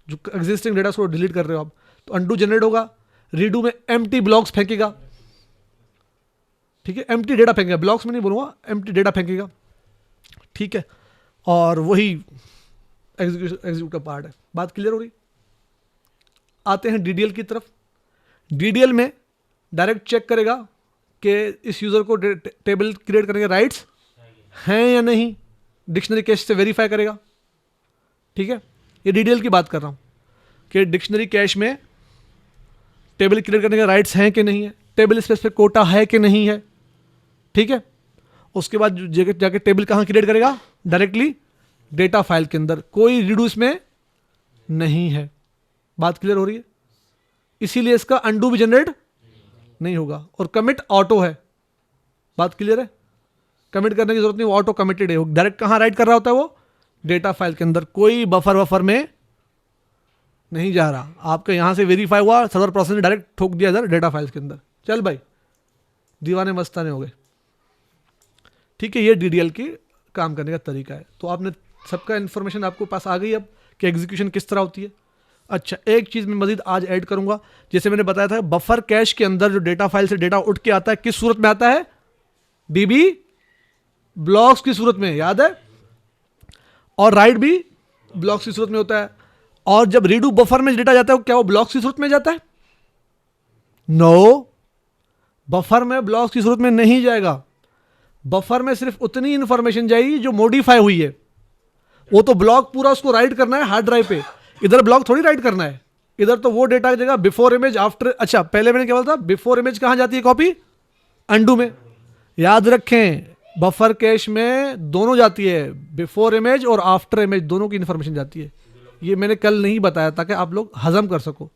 जो एग्जिस्टिंग डेटा को डिलीट कर रहे हो आप, तो अंडू जनरेट होगा, रीडू में एम्प्टी ब्लॉक्स फेंकेगा, ठीक है, एम्प्टी डेटा फेंकेगा, ब्लॉक्स में नहीं बोलूँगा, एम्प्टी डेटा फेंकेगा, ठीक है। और वही एग्जीक्यूट का पार्ट है। बात क्लियर हो रही? आते हैं डीडीएल की तरफ। डीडीएल में डायरेक्ट चेक करेगा कि इस यूज़र को टेबल क्रिएट करने के राइट्स हैं या नहीं, डिक्शनरी कैश से वेरीफाई करेगा, ठीक है। ये डीडीएल की बात कर रहा हूँ कि डिक्शनरी कैश में टेबल क्रिएट करने के राइट्स हैं कि नहीं है, टेबल स्पेस पे कोटा है कि नहीं है, ठीक है। उसके बाद जाके टेबल कहाँ क्रिएट करेगा, डायरेक्टली डेटा फाइल के अंदर, कोई रीडू इसमें नहीं है। बात क्लियर हो रही है, इसीलिए इसका अंडू भी जनरेट नहीं होगा, और कमिट ऑटो है। बात क्लियर है, कमिट करने की जरूरत नहीं, वो ऑटो कमिटेड है, वो डायरेक्ट कहाँ राइट कर रहा होता है, वो डेटा फाइल के अंदर, कोई बफर में नहीं जा रहा। आपका यहां से वेरीफाई हुआ, सर्वर प्रोसेस ने डायरेक्ट ठोक दिया इधर डेटा फाइल्स के अंदर। चल भाई, दीवाने मस्ताने हो गए, ठीक है। ये डीडीएल की काम करने का तरीका है। तो आपने सबका इन्फॉर्मेशन आपको पास आ गई अब कि एग्जीक्यूशन किस तरह होती है। अच्छा, एक चीज़ मैं मजीद आज ऐड करूंगा, जैसे मैंने बताया था बफर कैश के अंदर जो डेटा फाइल से डेटा उठ के आता है किस सूरत में आता है, डीबी ब्लॉक्स की सूरत में, याद है, और राइट भी ब्लॉक्स की सूरत में होता है। और जब रीडू बफर में डेटा जाता है क्या वो ब्लॉक्स की सूरत में जाता है? नो, बफर में ब्लॉक्स की सूरत में नहीं जाएगा। बफर में सिर्फ उतनी इंफॉर्मेशन जाएगी जो मॉडिफाई हुई है। वो तो ब्लॉक पूरा उसको राइट करना है हार्ड ड्राइव पे, इधर ब्लॉक थोड़ी राइट करना है। इधर तो वो डेटा की जगह बिफोर इमेज आफ्टर, अच्छा पहले मैंने क्या बोला था, बिफोर इमेज कहां जाती है कॉपी, अंडू में। याद रखें बफर कैश में दोनों जाती है, बिफोर इमेज और आफ्टर इमेज दोनों की इंफॉर्मेशन जाती है। ये मैंने कल नहीं बताया ताकि आप लोग हजम कर सको।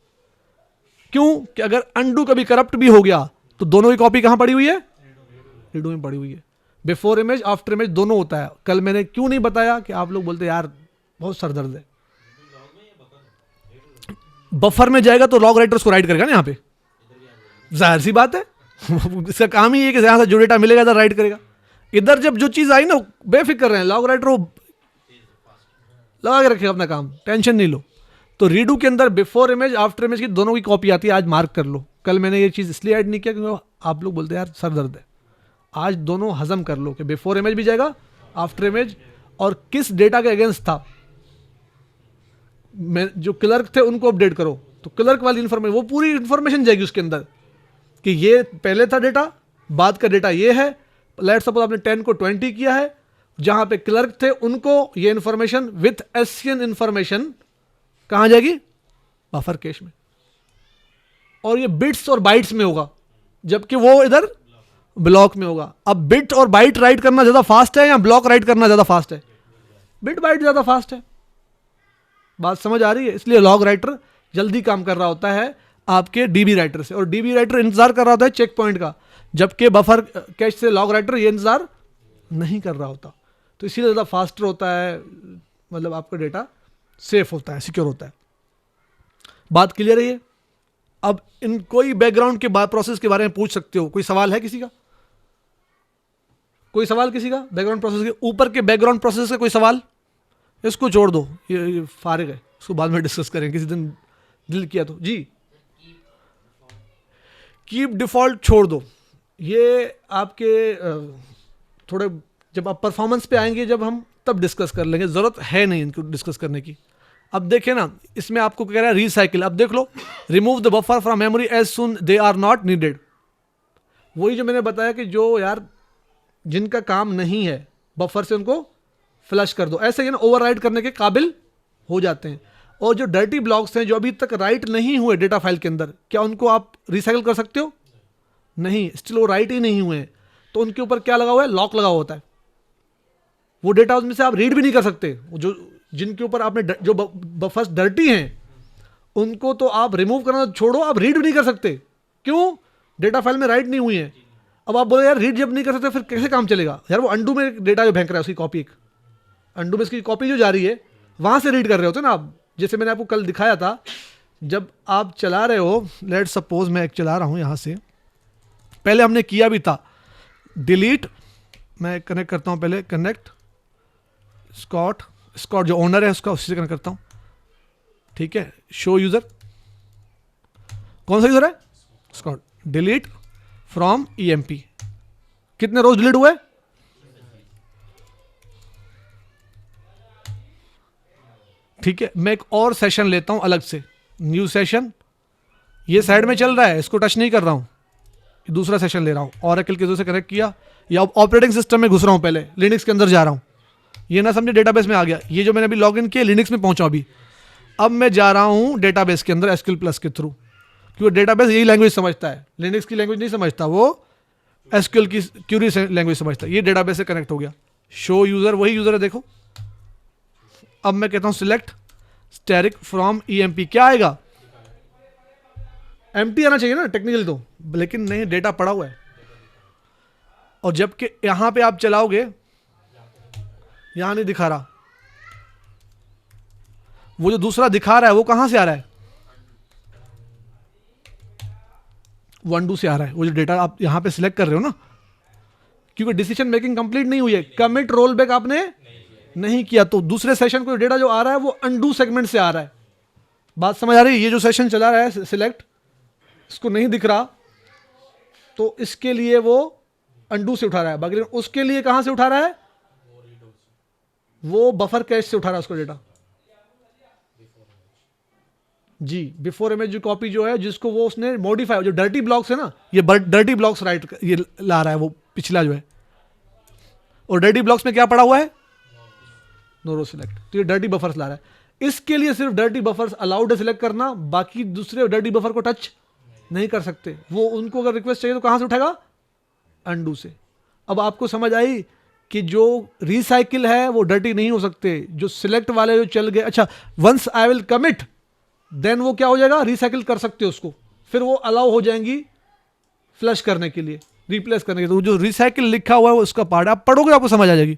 क्यों कि अगर अंडू कभी करप्ट भी हो गया तो दोनों की कॉपी कहां पड़ी हुई है, रीडू में पड़ी हुई है। बिफोर इमेज आफ्टर इमेज दोनों होता है। कल मैंने क्यों नहीं बताया कि आप लोग बोलते यार बहुत सरदर्द है। बफर में जाएगा तो लॉग राइटर उसको राइट करेगा ना, यहां पे जाहिर सी बात है इसका काम ही है कि यहां से जो डेटा मिलेगा इधर राइट करेगा। इधर जब जो चीज आई ना बेफिक्र रहे हैं, लॉग राइटर वो लगा के रखेगा अपना काम, टेंशन नहीं लो। तो रीडू के अंदर बिफोर इमेज आफ्टर इमेज की दोनों की कॉपी आती है, आज मार्क कर लो। कल मैंने ये चीज़ इसलिए ऐड नहीं किया क्योंकि आप लोग बोलते हैं यार सर दर्द है। आज दोनों हजम कर लो कि बिफोर इमेज भी जाएगा, आफ्टर इमेज, और किस डेटा के अगेंस्ट था। जो क्लर्क थे उनको अपडेट करो तो क्लर्क वाली इंफॉर्मेशन, वो पूरी इंफॉर्मेशन जाएगी उसके अंदर कि ये पहले था डेटा, बाद का डेटा ये है। लेट्स सपोज आपने 10 को 20 किया है, जहां पे क्लर्क थे उनको ये इंफॉर्मेशन विथ एशियन इंफॉर्मेशन कहां जाएगी, बफर कैश में। और ये बिट्स और बाइट्स में होगा, जबकि वो इधर ब्लॉक में होगा। अब बिट और बाइट राइट करना ज्यादा फास्ट है या ब्लॉक राइट करना ज्यादा फास्ट है? बिट बाइट ज्यादा फास्ट है। बात समझ आ रही है? इसलिए लॉग राइटर जल्दी काम कर रहा होता है आपके डीबी राइटर से, और डीबी राइटर इंतजार कर रहा होता है चेक पॉइंट का, जबकि बफर कैश से लॉग राइटर ये इंतजार नहीं कर रहा होता। तो इसीलिए ज़्यादा फास्टर होता है, मतलब आपका डेटा सेफ होता है, सिक्योर होता है। बात क्लियर है ये? अब इन कोई बैकग्राउंड के बाद प्रोसेस के बारे में पूछ सकते हो। कोई सवाल है किसी का? कोई सवाल किसी का बैकग्राउंड प्रोसेस के ऊपर के बैकग्राउंड प्रोसेस का कोई सवाल? इसको छोड़ दो, ये फारिग है, इसको बाद में डिस्कस करेंगे किसी दिन दिल किया तो। जी, कीप डिफॉल्ट छोड़ दो, ये आपके थोड़े जब आप परफॉर्मेंस पे आएंगे जब हम तब डिस्कस कर लेंगे, जरूरत है नहीं इनको डिस्कस करने की। अब देखें ना, इसमें आपको कह रहा है रिसाइकिल। अब देख लो, remove the buffer from memory as soon they are not needed. वही जो मैंने बताया कि जो यार जिनका काम नहीं है बफर से उनको फ्लश कर दो, ऐसे ही ना ओवरराइट करने के काबिल हो जाते हैं। और जो डर्टी ब्लॉक्स हैं जो अभी तक राइट नहीं हुए डेटा फाइल के अंदर, क्या उनको आप रिसाइकिल कर सकते हो? नहीं, स्टिल वो राइट ही नहीं हुए हैं, तो उनके ऊपर क्या लगा हुआ है, लॉक लगा होता है। वो डेटा उसमें से आप रीड भी नहीं कर सकते। जो जिनके ऊपर आपने जो बफर्स डर्टी हैं उनको तो आप रिमूव करना छोड़ो, आप रीड भी नहीं कर सकते। क्यों? डेटा फाइल में राइट नहीं हुई है। अब आप बोले यार रीड जब नहीं कर सकते फिर कैसे काम चलेगा? यार वो अंडू में डेटा जो फेंक रहा है उसकी कॉपी, एक अंडू में इसकी कॉपी जो जा रही है वहां से रीड कर रहे होते ना आप। जैसे मैंने आपको कल दिखाया था, जब आप चला रहे हो, लेट सपोज मैं एक चला रहा हूं यहां से, पहले हमने किया भी था डिलीट, मैं कनेक्ट करता हूं पहले, कनेक्ट स्कॉट जो ओनर है उसका, उससे कनेक्ट करता हूं, ठीक है। शो यूजर, कौन सा यूजर है? स्कॉट। डिलीट फ्रॉम ईएमपी, कितने रोज डिलीट हुए? ठीक है, मैं एक और सेशन लेता हूं अलग से, न्यू सेशन, ये साइड में चल रहा है, इसको टच नहीं कर रहा हूं, दूसरा सेशन ले रहा हूं, ओरेकल के से कनेक्ट किया, या ऑपरेटिंग सिस्टम में घुस रहा हूं, पहले लिनक्स के अंदर जा रहा हूं, ये ना समझे डेटाबेस में आ गया। ये जो मैंने अभी लॉगिन किया लिनक्स में पहुंचा अभी, अब मैं जा रहा हूं डेटाबेस के अंदर एसक्यूएल प्लस के थ्रू। क्योंकि डेटाबेस यही लैंग्वेज समझता है, लिनक्स की लैंग्वेज नहीं समझता, वो एसक्यूएल की क्यूरी लैंग्वेज समझता है। ये डेटाबेस से कनेक्ट हो गया। शो यूजर, वही यूजर है देखो। अब मैं कहता हूं सिलेक्ट स्टैटिक फ्रॉम ईएमपी, क्या आएगा? एम्प्टी आना चाहिए ना टेक्निकल तो, लेकिन नहीं, डेटा पड़ा हुआ है। और जबकि यहां पे आप चलाओगे, यहां नहीं दिखा रहा, वो जो दूसरा दिखा रहा है वो कहां से आ रहा है? वनडू से आ रहा है। वो जो डेटा आप यहां पे सिलेक्ट कर रहे हो ना, क्योंकि डिसीजन मेकिंग कंप्लीट नहीं हुई है, कमिट रोल बैक आपने नहीं किया, तो दूसरे सेशन को डेटा जो आ रहा है वो अनडू सेगमेंट से आ रहा है। बात समझ आ रही है? ये जो सेशन चला रहा है सिलेक्ट, इसको नहीं दिख रहा तो इसके लिए वो अनडू से उठा रहा है, बाकी उसके लिए कहां से उठा रहा है? वो बफर कैश से उठा रहा है उसको डेटा। जी, बिफोर इमेज जो कॉपी जो है, जिसको वो उसने मॉडिफाई, जो डर्टी ब्लॉक्स है ना, ये डर्टी ब्लॉक्स राइट ये ला रहा है, वो पिछला जो है। और डर्टी ब्लॉक्स में क्या पड़ा हुआ है? नो रो सिलेक्ट, तो ये डर्टी बफर्स ला रहा है। इसके लिए सिर्फ डर्टी बफर्स अलाउड है सिलेक्ट करना, बाकी दूसरे डर्टी बफर को टच नहीं कर सकते। वो उनको अगर रिक्वेस्ट चाहिए तो कहां से उठाएगा? अनडू से। अब आपको समझ आई कि जो रिसाइकिल है वो डर्टी नहीं हो सकते, जो सिलेक्ट वाले जो चल गए। अच्छा, once I will commit then वो क्या हो जाएगा? रिसाइकिल कर सकते हो उसको, फिर वो अलाउ हो जाएंगी फ्लश करने के लिए, रिप्लेस करने के लिए। तो जो रिसाइकिल लिखा हुआ है वो उसका पार्ट, आप पढ़ोगे आपको समझ आ जाएगी।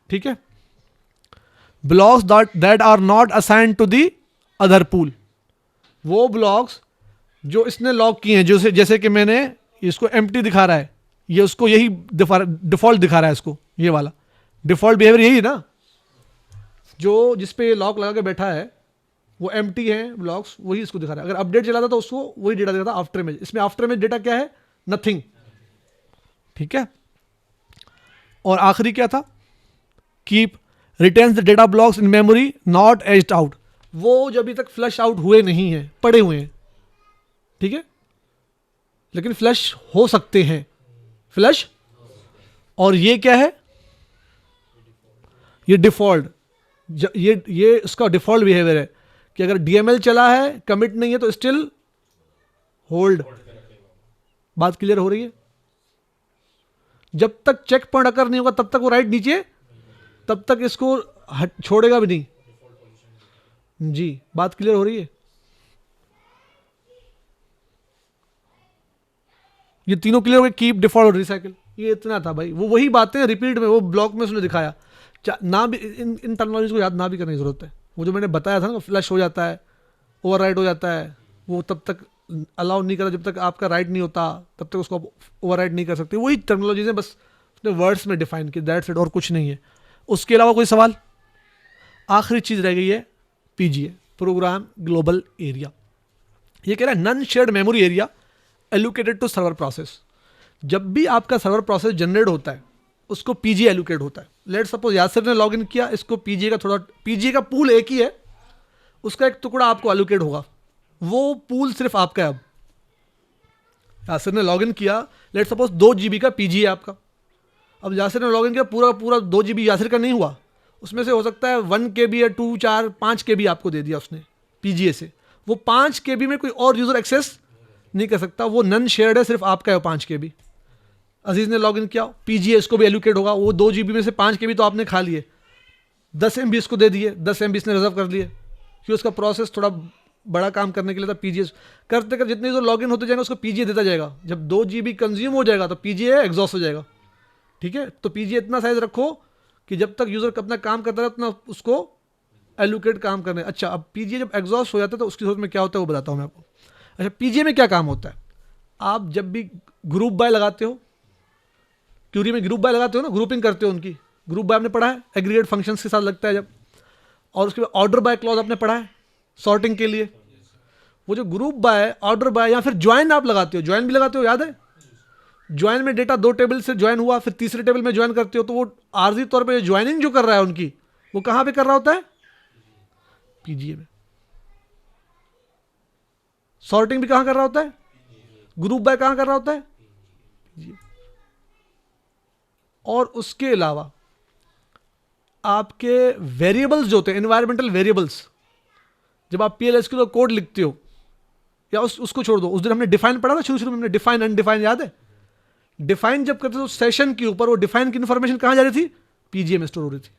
ठीक है। Blocks that are not assigned to the other pool, वो ब्लॉक्स जो इसने लॉक किए हैं, जैसे कि मैंने इसको एम्प्टी दिखा रहा है, ये उसको यही डिफॉल्ट दिखा रहा है इसको, ये वाला डिफॉल्ट बिहेवियर यही है ना, जो जिस पे लॉक लगा के बैठा है वो एम्प्टी है ब्लॉक्स, वही इसको दिखा रहा है। अगर अपडेट चलाता तो उसको वही डेटा दिखाता आफ्टर इमेज। इसमें आफ्टर इमेज डेटा क्या है? नथिंग। ठीक है। और आखिरी क्या था? Keep retains the data blocks in memory not aged out, वो जब अभी तक फ्लश आउट हुए नहीं है, पड़े हुए हैं। ठीक है, लेकिन फ्लश हो सकते हैं, फ्लश। और ये क्या है? ये डिफॉल्ट, ये इसका डिफॉल्ट बिहेवियर है कि अगर डीएमएल चला है, कमिट नहीं है, तो स्टिल होल्ड। बात क्लियर हो रही है? जब तक चेक पॉइंट अकर नहीं होगा तब तक वो राइट नीचे, तब तक इसको छोड़ेगा भी नहीं। जी, बात क्लियर हो रही है? ये तीनों क्लियर हो गए, कीप, डिफॉल्ट और रिसाइकिल। ये इतना था भाई, वो वही बातें रिपीट में वो ब्लॉक में उसने दिखाया। ना भी इन टर्मिनोलॉजी को याद ना भी करने की जरूरत है। वो जो मैंने बताया था ना, फ्लश हो जाता है, ओवरराइट हो जाता है, वो तब तक अलाउ नहीं करा जब तक आपका राइट नहीं होता, तब तक उसको ओवरराइट नहीं कर सकते। वही टर्मिनोलॉजीज है, बस उसने वर्ड्स में डिफाइन की, दैट्स इट, और कुछ नहीं है। उसके अलावा कोई सवाल? आखिरी चीज रह गई है पीजीए, प्रोग्राम ग्लोबल एरिया। ये कह रहा है non shared memory area allocated to server process. जब भी आपका सर्वर प्रोसेस जनरेट होता है उसको पीजीए एलोकेट होता है। लेट सपोज यासिर ने लॉगिन किया, इसको पीजीए का थोड़ा, पीजीए का पूल एक ही है, उसका एक टुकड़ा आपको एलोकेट होगा, वो पूल सिर्फ आपका है। अब यासिर ने लॉगिन किया, लेट सपोज 2 GB का पीजीए आपका। अब यासिर ने लॉगिन किया, पूरा पूरा 2 GB यासिर का नहीं हुआ, उसमें से हो सकता है 1 KB या 2, 4, 5 KB आपको दे दिया उसने पीजीए से। वो 5 KB में कोई और यूजर एक्सेस नहीं कर सकता, वो नन शेयर्ड है, सिर्फ आपका है 5 KB। अजीज ने लॉगिन किया, पीजीए इसको भी एलोकेट होगा, वो 2 GB में से 5 KB तो आपने खा लिए, 10 MB इसको दे दिए, 10 MB इसने रिजर्व कर लिए, क्योंकि उसका प्रोसेस थोड़ा बड़ा काम करने के लिए था। पीजीए करते करते जितने जो लॉगिन होते जाएंगे उसको पीजीए देता जाएगा। जब 2 GB कंज्यूम हो जाएगा तो पीजीए एग्जॉस्ट हो जाएगा। ठीक है, तो पीजीए इतना साइज रखो कि जब तक यूजर अपना काम करता रहे उतना उसको एलोकेट काम करने। अच्छा, अब पीजीए जब एग्जॉस्ट हो जाता है तो उसकी सूरत में क्या होता है वो बताता हूँ मैं आपको। अच्छा, पीजीए में क्या काम होता है? आप जब भी ग्रुप बाय लगाते हो, क्यूरी में ग्रुप बाय लगाते हो ना, ग्रुपिंग करते हो उनकी, ग्रुप बाय आपने पढ़ा है, एग्रीगेट फंक्शंस के साथ लगता है जब। और उसके बाद ऑर्डर बाय क्लॉज आपने पढ़ा है सॉर्टिंग के लिए। वो जो ग्रुप बाय, ऑर्डर बाय या फिर ज्वाइन आप लगाते हो, ज्वाइन भी लगाते हो, याद है? ज्वाइन में डेटा 2 टेबल से ज्वाइन हुआ, फिर तीसरे टेबल में ज्वाइन करते हो, तो वो आर्जी तौर पे ज्वाइनिंग जो कर रहा है उनकी, वो कहां पे कर रहा होता है? पीजीए में। सॉर्टिंग भी कहां कर रहा होता है? ग्रुप बाय कहां कर रहा होता है? पीजीए। और उसके अलावा आपके वेरिएबल्स जो होते हैं, एनवायरमेंटल वेरिएबल्स, जब आप PL/SQL का कोड लिखते हो, या उसको छोड़ दो, उस दिन हमने डिफाइन पढ़ा था, शुरू में हमने डिफाइन अनडिफाइन, याद है? डिफाइन जब करते तो सेशन के ऊपर वो डिफाइन की इंफॉर्मेशन कहां जा रही थी? PGA में स्टोर हो रही थी।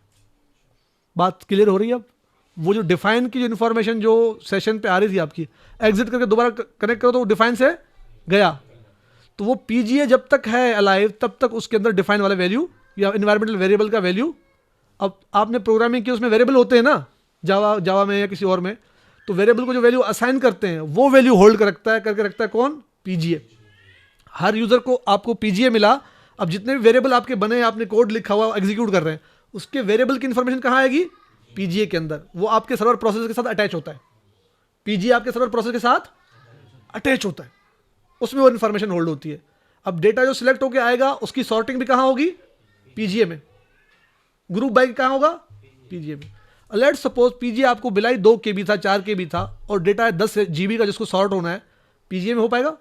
बात क्लियर हो रही है अब? वो जो डिफाइन की जो इन्फॉर्मेशन जो सेशन पे आ रही थी आपकी, एग्जिट करके दोबारा कनेक्ट करो तो वो डिफाइन से गया, तो वो PGA जब तक है अलाइव तब तक उसके अंदर डिफाइन वाला वैल्यू या इन्वायरमेंटल वेरिएबल का वैल्यू, अब आपने प्रोग्रामिंग की उसमें वेरिएबल होते हैं ना, जावा में या किसी और में, तो वेरिएबल को जो वैल्यू असाइन करते हैं वो वैल्यू होल्ड करके रखता है कौन? PGA। हर यूजर को आपको PGA मिला, अब जितने भी वेरिएबल आपके बने, आपने कोड लिखा हुआ एग्जीक्यूट कर रहे हैं, उसके वेरिएबल की इंफॉर्मेशन कहाँ आएगी? PGA के अंदर। वो आपके सर्वर प्रोसेस के साथ अटैच होता है, PGA आपके सर्वर प्रोसेस के साथ अटैच होता है, उसमें वो इन्फॉर्मेशन होल्ड होती है। अब डेटा जो सिलेक्ट होकर आएगा उसकी सॉर्टिंग भी कहाँ होगी? PGA में। ग्रुप बाय कहाँ होगा? PGA में। लेट सपोज PGA आपको बिलाई 2 KB था, 4 KB था, और डेटा है 10 GB का जिसको सॉर्ट होना है, PGA में हो पाएगा?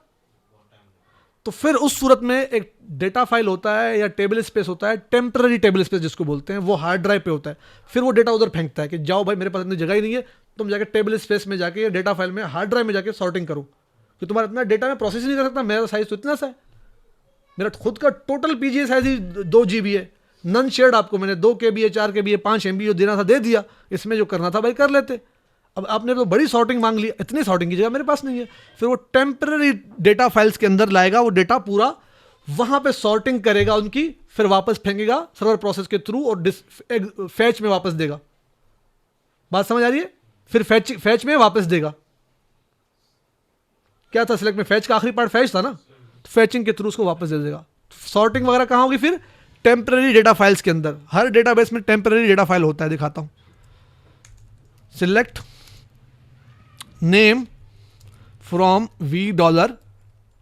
तो फिर उस सूरत में एक डेटा फाइल होता है या टेबल स्पेस होता है, टेम्पररी टेबल स्पेस जिसको बोलते हैं, वो हार्ड ड्राइव पे होता है। फिर वो डेटा उधर फेंकता है कि जाओ भाई मेरे पास इतनी जगह ही नहीं है, तुम जाके टेबल स्पेस में जाके डेटा फाइल में हार्ड ड्राइव में जाके सॉर्टिंग करो, कि तुम्हारा इतना डेटा में प्रोसेस नहीं कर सकता, मेरा साइज तो इतना सा है, मेरा खुद का टोटल PGA साइज ही 2 GB है, नन शेयर्ड आपको मैंने 2 KB है, 4 KB है, 5 MB जो देना था दे दिया, इसमें जो करना था भाई कर लेते। अब आपने तो बड़ी सॉर्टिंग मांग ली, इतनी सॉर्टिंग की जगह मेरे पास नहीं है, फिर वो टेम्पररी डेटा फाइल्स के अंदर लाएगा, वो डेटा पूरा वहां पे सॉर्टिंग करेगा उनकी, फिर वापस फेंकेगा सर्वर प्रोसेस के थ्रू और फैच में वापस देगा। बात समझ आ रही है? फिर फैच में वापस देगा। क्या था सिलेक्ट में? फैच का आखिरी पार्ट फैच था ना, तो फैचिंग के थ्रू उसको वापस दे देगा। सॉर्टिंग वगैरह कहां होगी? फिर टेम्पररी डेटा फाइल्स के अंदर। हर डेटाबेस में टेम्पररी डेटा फाइल होता है, दिखाता हूं। Select name from $v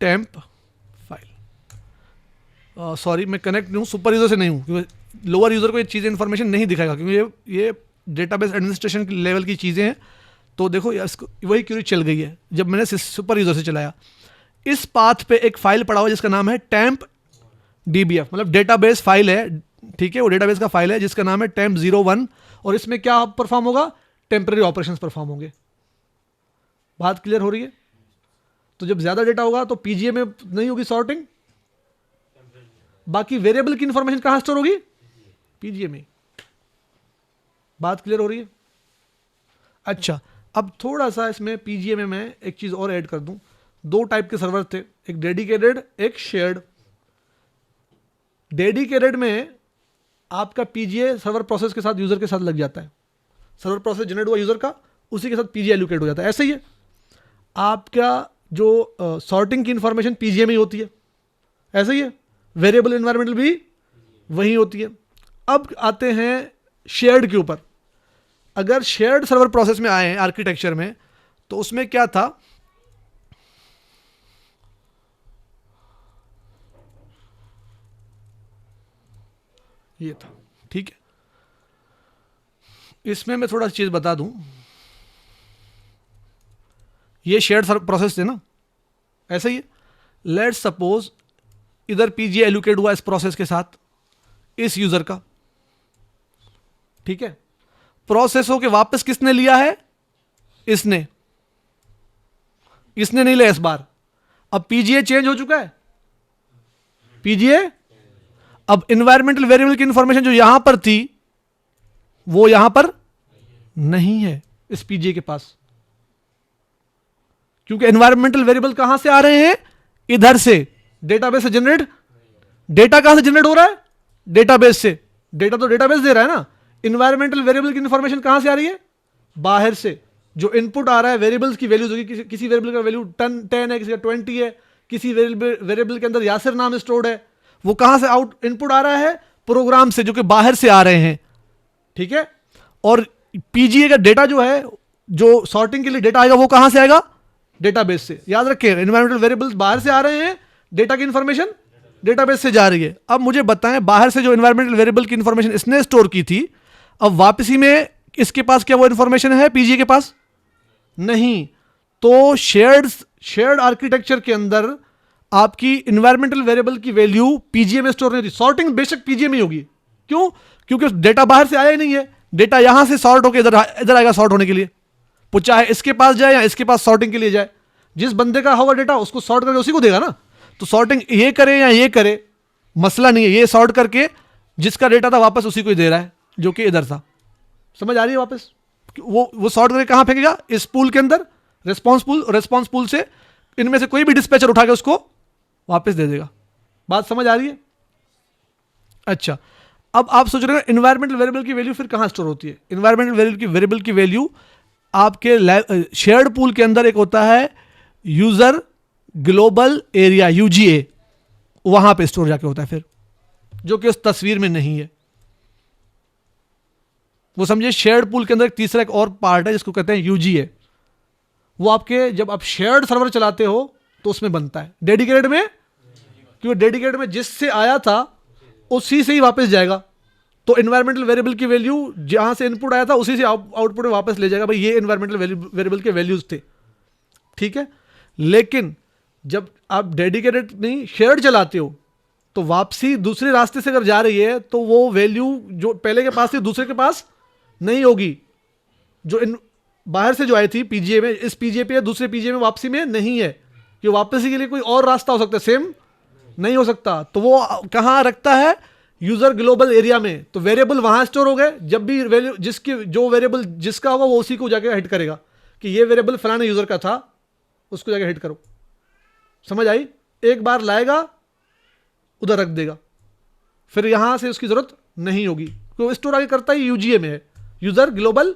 temp sorry मैं कनेक्ट नहीं हूँ, सुपर यूजर से नहीं हूँ, क्योंकि लोअर यूजर को ये चीज़ें इन्फॉर्मेशन नहीं दिखाएगा, क्योंकि ये डेटाबेस एडमिनिस्ट्रेशन लेवल की चीज़ें हैं। तो देखो इसको वही क्वेरी चल गई है जब मैंने सुपर यूजर से चलाया। इस पाथ पे एक फाइल पड़ा हुआ जिसका नाम है temp.dbf, मतलब डेटाबेस फाइल है, ठीक है, वो डेटाबेस का फाइल है जिसका नाम है temp01, और इसमें क्या परफॉर्म होगा? टेम्पररी ऑपरेशंस परफॉर्म होंगे। बात क्लियर हो रही है? तो जब ज्यादा डेटा होगा तो PGA में नहीं होगी सॉर्टिंग, बाकी वेरिएबल की इंफॉर्मेशन कहां स्टोर होगी? PGA में। बात क्लियर हो रही है? अच्छा, अब थोड़ा सा इसमें PGA में मैं एक चीज और ऐड कर दूं। 2 टाइप के सर्वर थे, एक डेडिकेटेड, एक शेयर्ड। डेडिकेटेड में आपका PGA सर्वर प्रोसेस के साथ, यूजर के साथ लग जाता है, सर्वर प्रोसेस जनरेट हुआ यूजर का, उसी के साथ PGA एलोकेट हो जाता है। ऐसे ही है आपका जो सॉर्टिंग की इंफॉर्मेशन PGA में ही होती है, ऐसे ही है, वेरिएबल एनवायरमेंटल भी वही होती है। अब आते हैं शेयर्ड के ऊपर। अगर शेयर्ड सर्वर प्रोसेस में आए हैं आर्किटेक्चर में, तो उसमें क्या था? ये था, ठीक है। इसमें मैं थोड़ा चीज बता दूं, ये शेयर्ड सर्वर प्रोसेस थे ना, ऐसा ही है। लेट्स सपोज इधर PGA एलोकेट हुआ इस प्रोसेस के साथ, इस यूजर का, ठीक है। प्रोसेस हो के वापस किसने लिया है? इसने नहीं लिया इस बार। अब PGA चेंज हो चुका है, PGA अब इन्वायरमेंटल वेरिएबल की इंफॉर्मेशन जो यहां पर थी वो यहां पर नहीं है इस PGA के पास, क्योंकि एनवायरमेंटल वेरिएबल कहां से आ रहे हैं? इधर से, डेटाबेस से जनरेट। डेटा कहां से जनरेट हो रहा है? डेटाबेस से। डेटा तो डेटाबेस दे रहा है ना। इन्वायरमेंटल वेरिएबल की इंफॉर्मेशन कहां से आ रही है? बाहर से। जो इनपुट आ रहा है वेरिएबल्स की वैल्यूज होगी, किसी वेरिएबल का वैल्यू 10 है, किसी का 20 है, किसी वेरिएबल के अंदर यासिर नाम स्टोर्ड है, वो कहां से आउट इनपुट आ रहा है? प्रोग्राम से, जो कि बाहर से आ रहे हैं, ठीक है। और PGA का डेटा जो है, जो सॉर्टिंग के लिए डेटा आएगा, वो कहां से आएगा? डेटाबेस से। याद रखिए, एनवायरमेंटल वेरिएबल्स बाहर से आ रहे हैं, डेटा की इंफॉर्मेशन डेटाबेस से जा रही है। अब मुझे बताएं, बाहर से जो एनवायरमेंटल वेरिएबल की इंफॉर्मेशन इसने स्टोर की थी, अब वापसी में इसके पास क्या वो इंफॉर्मेशन है? PGA के पास नहीं। तो शेयर्ड आर्किटेक्चर के अंदर आपकी इन्वायरमेंटल वेरिएबल की वैल्यू PGA में स्टोर नहीं होती। सॉर्टिंग बेशक PGA में होगी, क्यों? क्योंकि डेटा बाहर से आया ही नहीं है, डेटा यहां से सॉर्ट होकर इधर आएगा सॉर्ट होने के लिए, वो चाहे इसके पास जाए या इसके पास सॉर्टिंग के लिए जाए, जिस बंदे का होगा डेटा उसको सॉर्ट करके उसी को देगा ना। तो सॉर्टिंग ये करे या ये करे मसला नहीं है, ये सॉर्ट करके जिसका डेटा था वापस उसी को ही दे रहा है जो कि इधर था। समझ आ रही है? वापस वो सॉर्ट करके कहां फेंकेगा? इस पूल के अंदर, रेस्पॉन्स पूल से इनमें से कोई भी डिस्पैचर उठा के उसको वापस दे देगा। बात समझ आ रही है? अच्छा, अब आप सोच रहे हो इन्वायरमेंटल वेरिएबल की वैल्यू फिर कहां स्टोर होती है? इन्वायरमेंटल वेरिएबल की वैल्यू आपके शेयर्ड पूल के अंदर एक होता है यूजर ग्लोबल एरिया, यूजीए, वहां पे स्टोर जाके होता है फिर, जो कि उस तस्वीर में नहीं है। वो समझिए शेयर्ड पूल के अंदर तीसरा एक और पार्ट है जिसको कहते हैं यूजीए। वो आपके जब आप शेयर्ड सर्वर चलाते हो तो उसमें बनता है, डेडिकेटेड में, क्योंकि डेडिकेटेड में जिससे आया था उसी से ही वापस जाएगा। तो इन्वायरमेंटल वेरिएबल की वैल्यू जहां से इनपुट आया था उसी से आउटपुट में वापस ले जाएगा, भाई ये इन्वायरमेंटल वेरिएबल के वैल्यूज थे, ठीक है। लेकिन जब आप डेडिकेटेड नहीं शेयर्ड चलाते हो तो वापसी दूसरे रास्ते से अगर जा रही है तो वो वैल्यू जो पहले के पास थी दूसरे के पास नहीं होगी। जो बाहर से जो आई थी पीजीए में, इस पीजीए पे या दूसरे पीजीए में वापसी में नहीं है, कि वापसी के लिए कोई और रास्ता हो सकता है, सेम नहीं हो सकता। तो वो कहां रखता है? यूजर ग्लोबल एरिया में। तो वेरिएबल वहां स्टोर हो गए, जब भी वैल्यू जिसकी जो वेरिएबल जिसका होगा वो उसी को जाके हिट करेगा कि ये वेरिएबल फलाने यूजर का था, उसको जाके हिट करो। समझ आई? एक बार लाएगा उधर रख देगा, फिर यहां से उसकी जरूरत नहीं होगी, क्योंकि स्टोर आगे करता ही यूजीए में है, यूजर ग्लोबल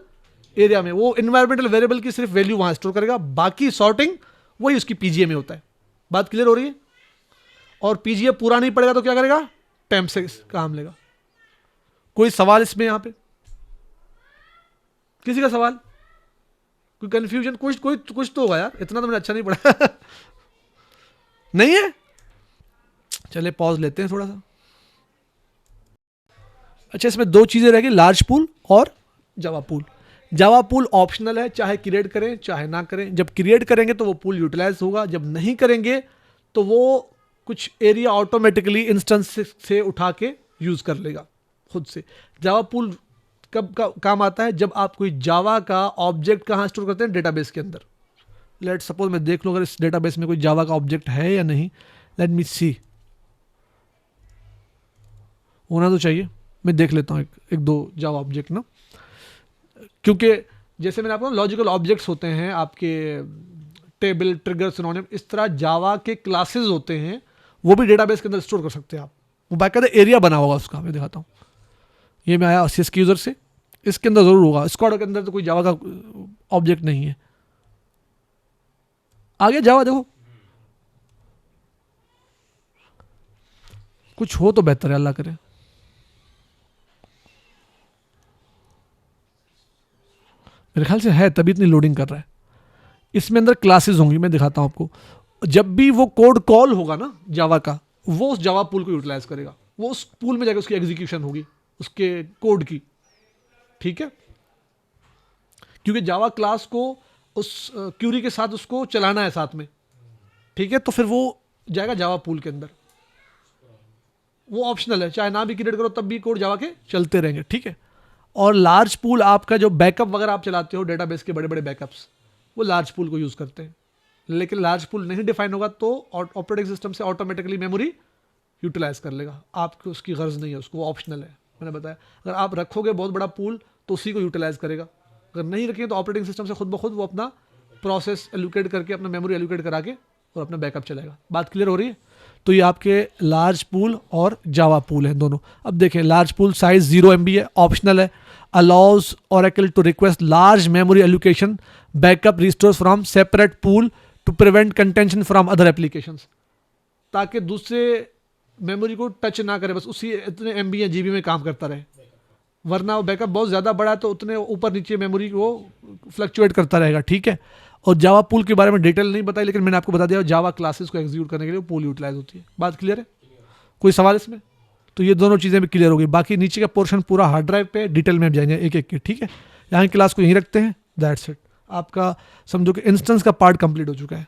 एरिया में। वो इन्वायरमेंटल वेरिएबल की सिर्फ वैल्यू वहां स्टोर करेगा, बाकी सॉर्टिंग वही उसकी पीजीए में होता है। बात क्लियर हो रही है? और पीजीए पूरा नहीं पड़ेगा तो क्या करेगा? टेम्प से काम लेगा। कोई सवाल इसमें यहां पे? किसी का सवाल? कोई कंफ्यूजन? कुछ तो होगा यार, इतना तो मैंने अच्छा नहीं पढ़ा नहीं है? चले पॉज लेते हैं थोड़ा सा। अच्छा, इसमें दो चीजें रहेगी, लार्ज पूल और जावा पूल। जावा पूल ऑप्शनल है, चाहे क्रिएट करें चाहे ना करें। जब क्रिएट करेंगे तो वो पूल यूटिलाइज होगा, जब नहीं करेंगे तो वो कुछ एरिया ऑटोमेटिकली इंस्टेंस से उठा के यूज कर लेगा खुद से। जावा पूल कब काम आता है? जब आप कोई जावा का ऑब्जेक्ट कहां स्टोर करते हैं? डेटाबेस के अंदर। लेट सपोज मैं देख लूं अगर इस डेटाबेस में कोई जावा का ऑब्जेक्ट है या नहीं। लेट मी सी, होना तो चाहिए। मैं देख लेता हूँ एक दो जावा ऑब्जेक्ट ना, क्योंकि जैसे मैंने आपको लॉजिकल ऑब्जेक्ट्स होते हैं आपके टेबल, ट्रिगर, सिनोनिम, इस तरह जावा के क्लासेस होते हैं, वो भी डेटाबेस के अंदर स्टोर कर सकते हैं आप। वो बाकायदा एरिया बना होगा उसका, मैं दिखाता हूँ। ये मैं आया सीएस के यूजर से, इसके अंदर जरूर होगा। स्क्वाड के अंदर तो कोई जावा का ऑब्जेक्ट नहीं है। आगे जावा देखो, कुछ हो तो बेहतर है, अल्लाह करे। मेरे ख्याल से है, तभी इतनी लोडिंग कर रहा है। इसमें अंदर क्लासेस होंगी, मैं दिखाता हूं आपको। जब भी वो कोड कॉल होगा ना जावा का, वो उस जावा पूल को यूटिलाइज करेगा, वो उस पूल में जाकर उसकी एग्जीक्यूशन होगी उसके कोड की, ठीक है। क्योंकि जावा क्लास को उस क्यूरी के साथ उसको चलाना है साथ में, ठीक है। तो फिर वो जाएगा जावा पूल के अंदर, वो ऑप्शनल है, चाहे ना भी क्रिएट करो तब भी कोड जावा के चलते रहेंगे, ठीक है। और लार्ज पूल आपका जो बैकअप वगैरह आप चलाते हो, डेटाबेस के बड़े बड़े बैकअप्स, वो लार्ज पूल को यूज करते हैं। लेकिन लार्ज पूल नहीं डिफाइन होगा तो ऑपरेटिंग सिस्टम से ऑटोमेटिकली मेमोरी यूटिलाइज कर लेगा, आपको उसकी गर्ज नहीं है, उसको ऑप्शनल है। मैंने बताया अगर आप रखोगे बहुत बड़ा पूल तो उसी को यूटिलाइज करेगा, अगर नहीं रखेंगे तो ऑपरेटिंग सिस्टम से खुद ब खुद वो अपना प्रोसेस एलोकेट करके, अपना मेमोरी एलोकेट करा के और अपना बैकअप चलाएगा। बात क्लियर हो रही है? तो ये आपके लार्ज पूल और जावा पूल है दोनों। अब देखें, लार्ज पूल साइज 0 MB है, ऑप्शनल है, allows Oracle to request large memory allocation, backup restores from separate pool to prevent contention from other applications, ताकि दूसरे मेमोरी को टच ना करे, बस उसी इतने MB या GB में काम करता रहे। वरना वो बैकअप बहुत ज़्यादा बड़ा है तो उतने ऊपर नीचे मेमोरी वो फ्लक्चुएट करता रहेगा, ठीक है। और जावा पूल के बारे में डिटेल नहीं बताई, लेकिन मैंने आपको बता दिया जावा क्लासेस को एग्जीक्यूट करने के लिए पूल यूटिलाइज होती है। बात क्लियर है? कोई सवाल इसमें? तो ये दोनों चीज़ें भी क्लियर हो गई। बाकी नीचे का पोर्शन पूरा हार्ड ड्राइव पे डिटेल में हम जाएंगे एक एक के, ठीक है। यहाँ की क्लास को यहीं रखते हैं, दैट्स इट। आपका समझो कि इंस्टेंस का पार्ट कंप्लीट हो चुका है।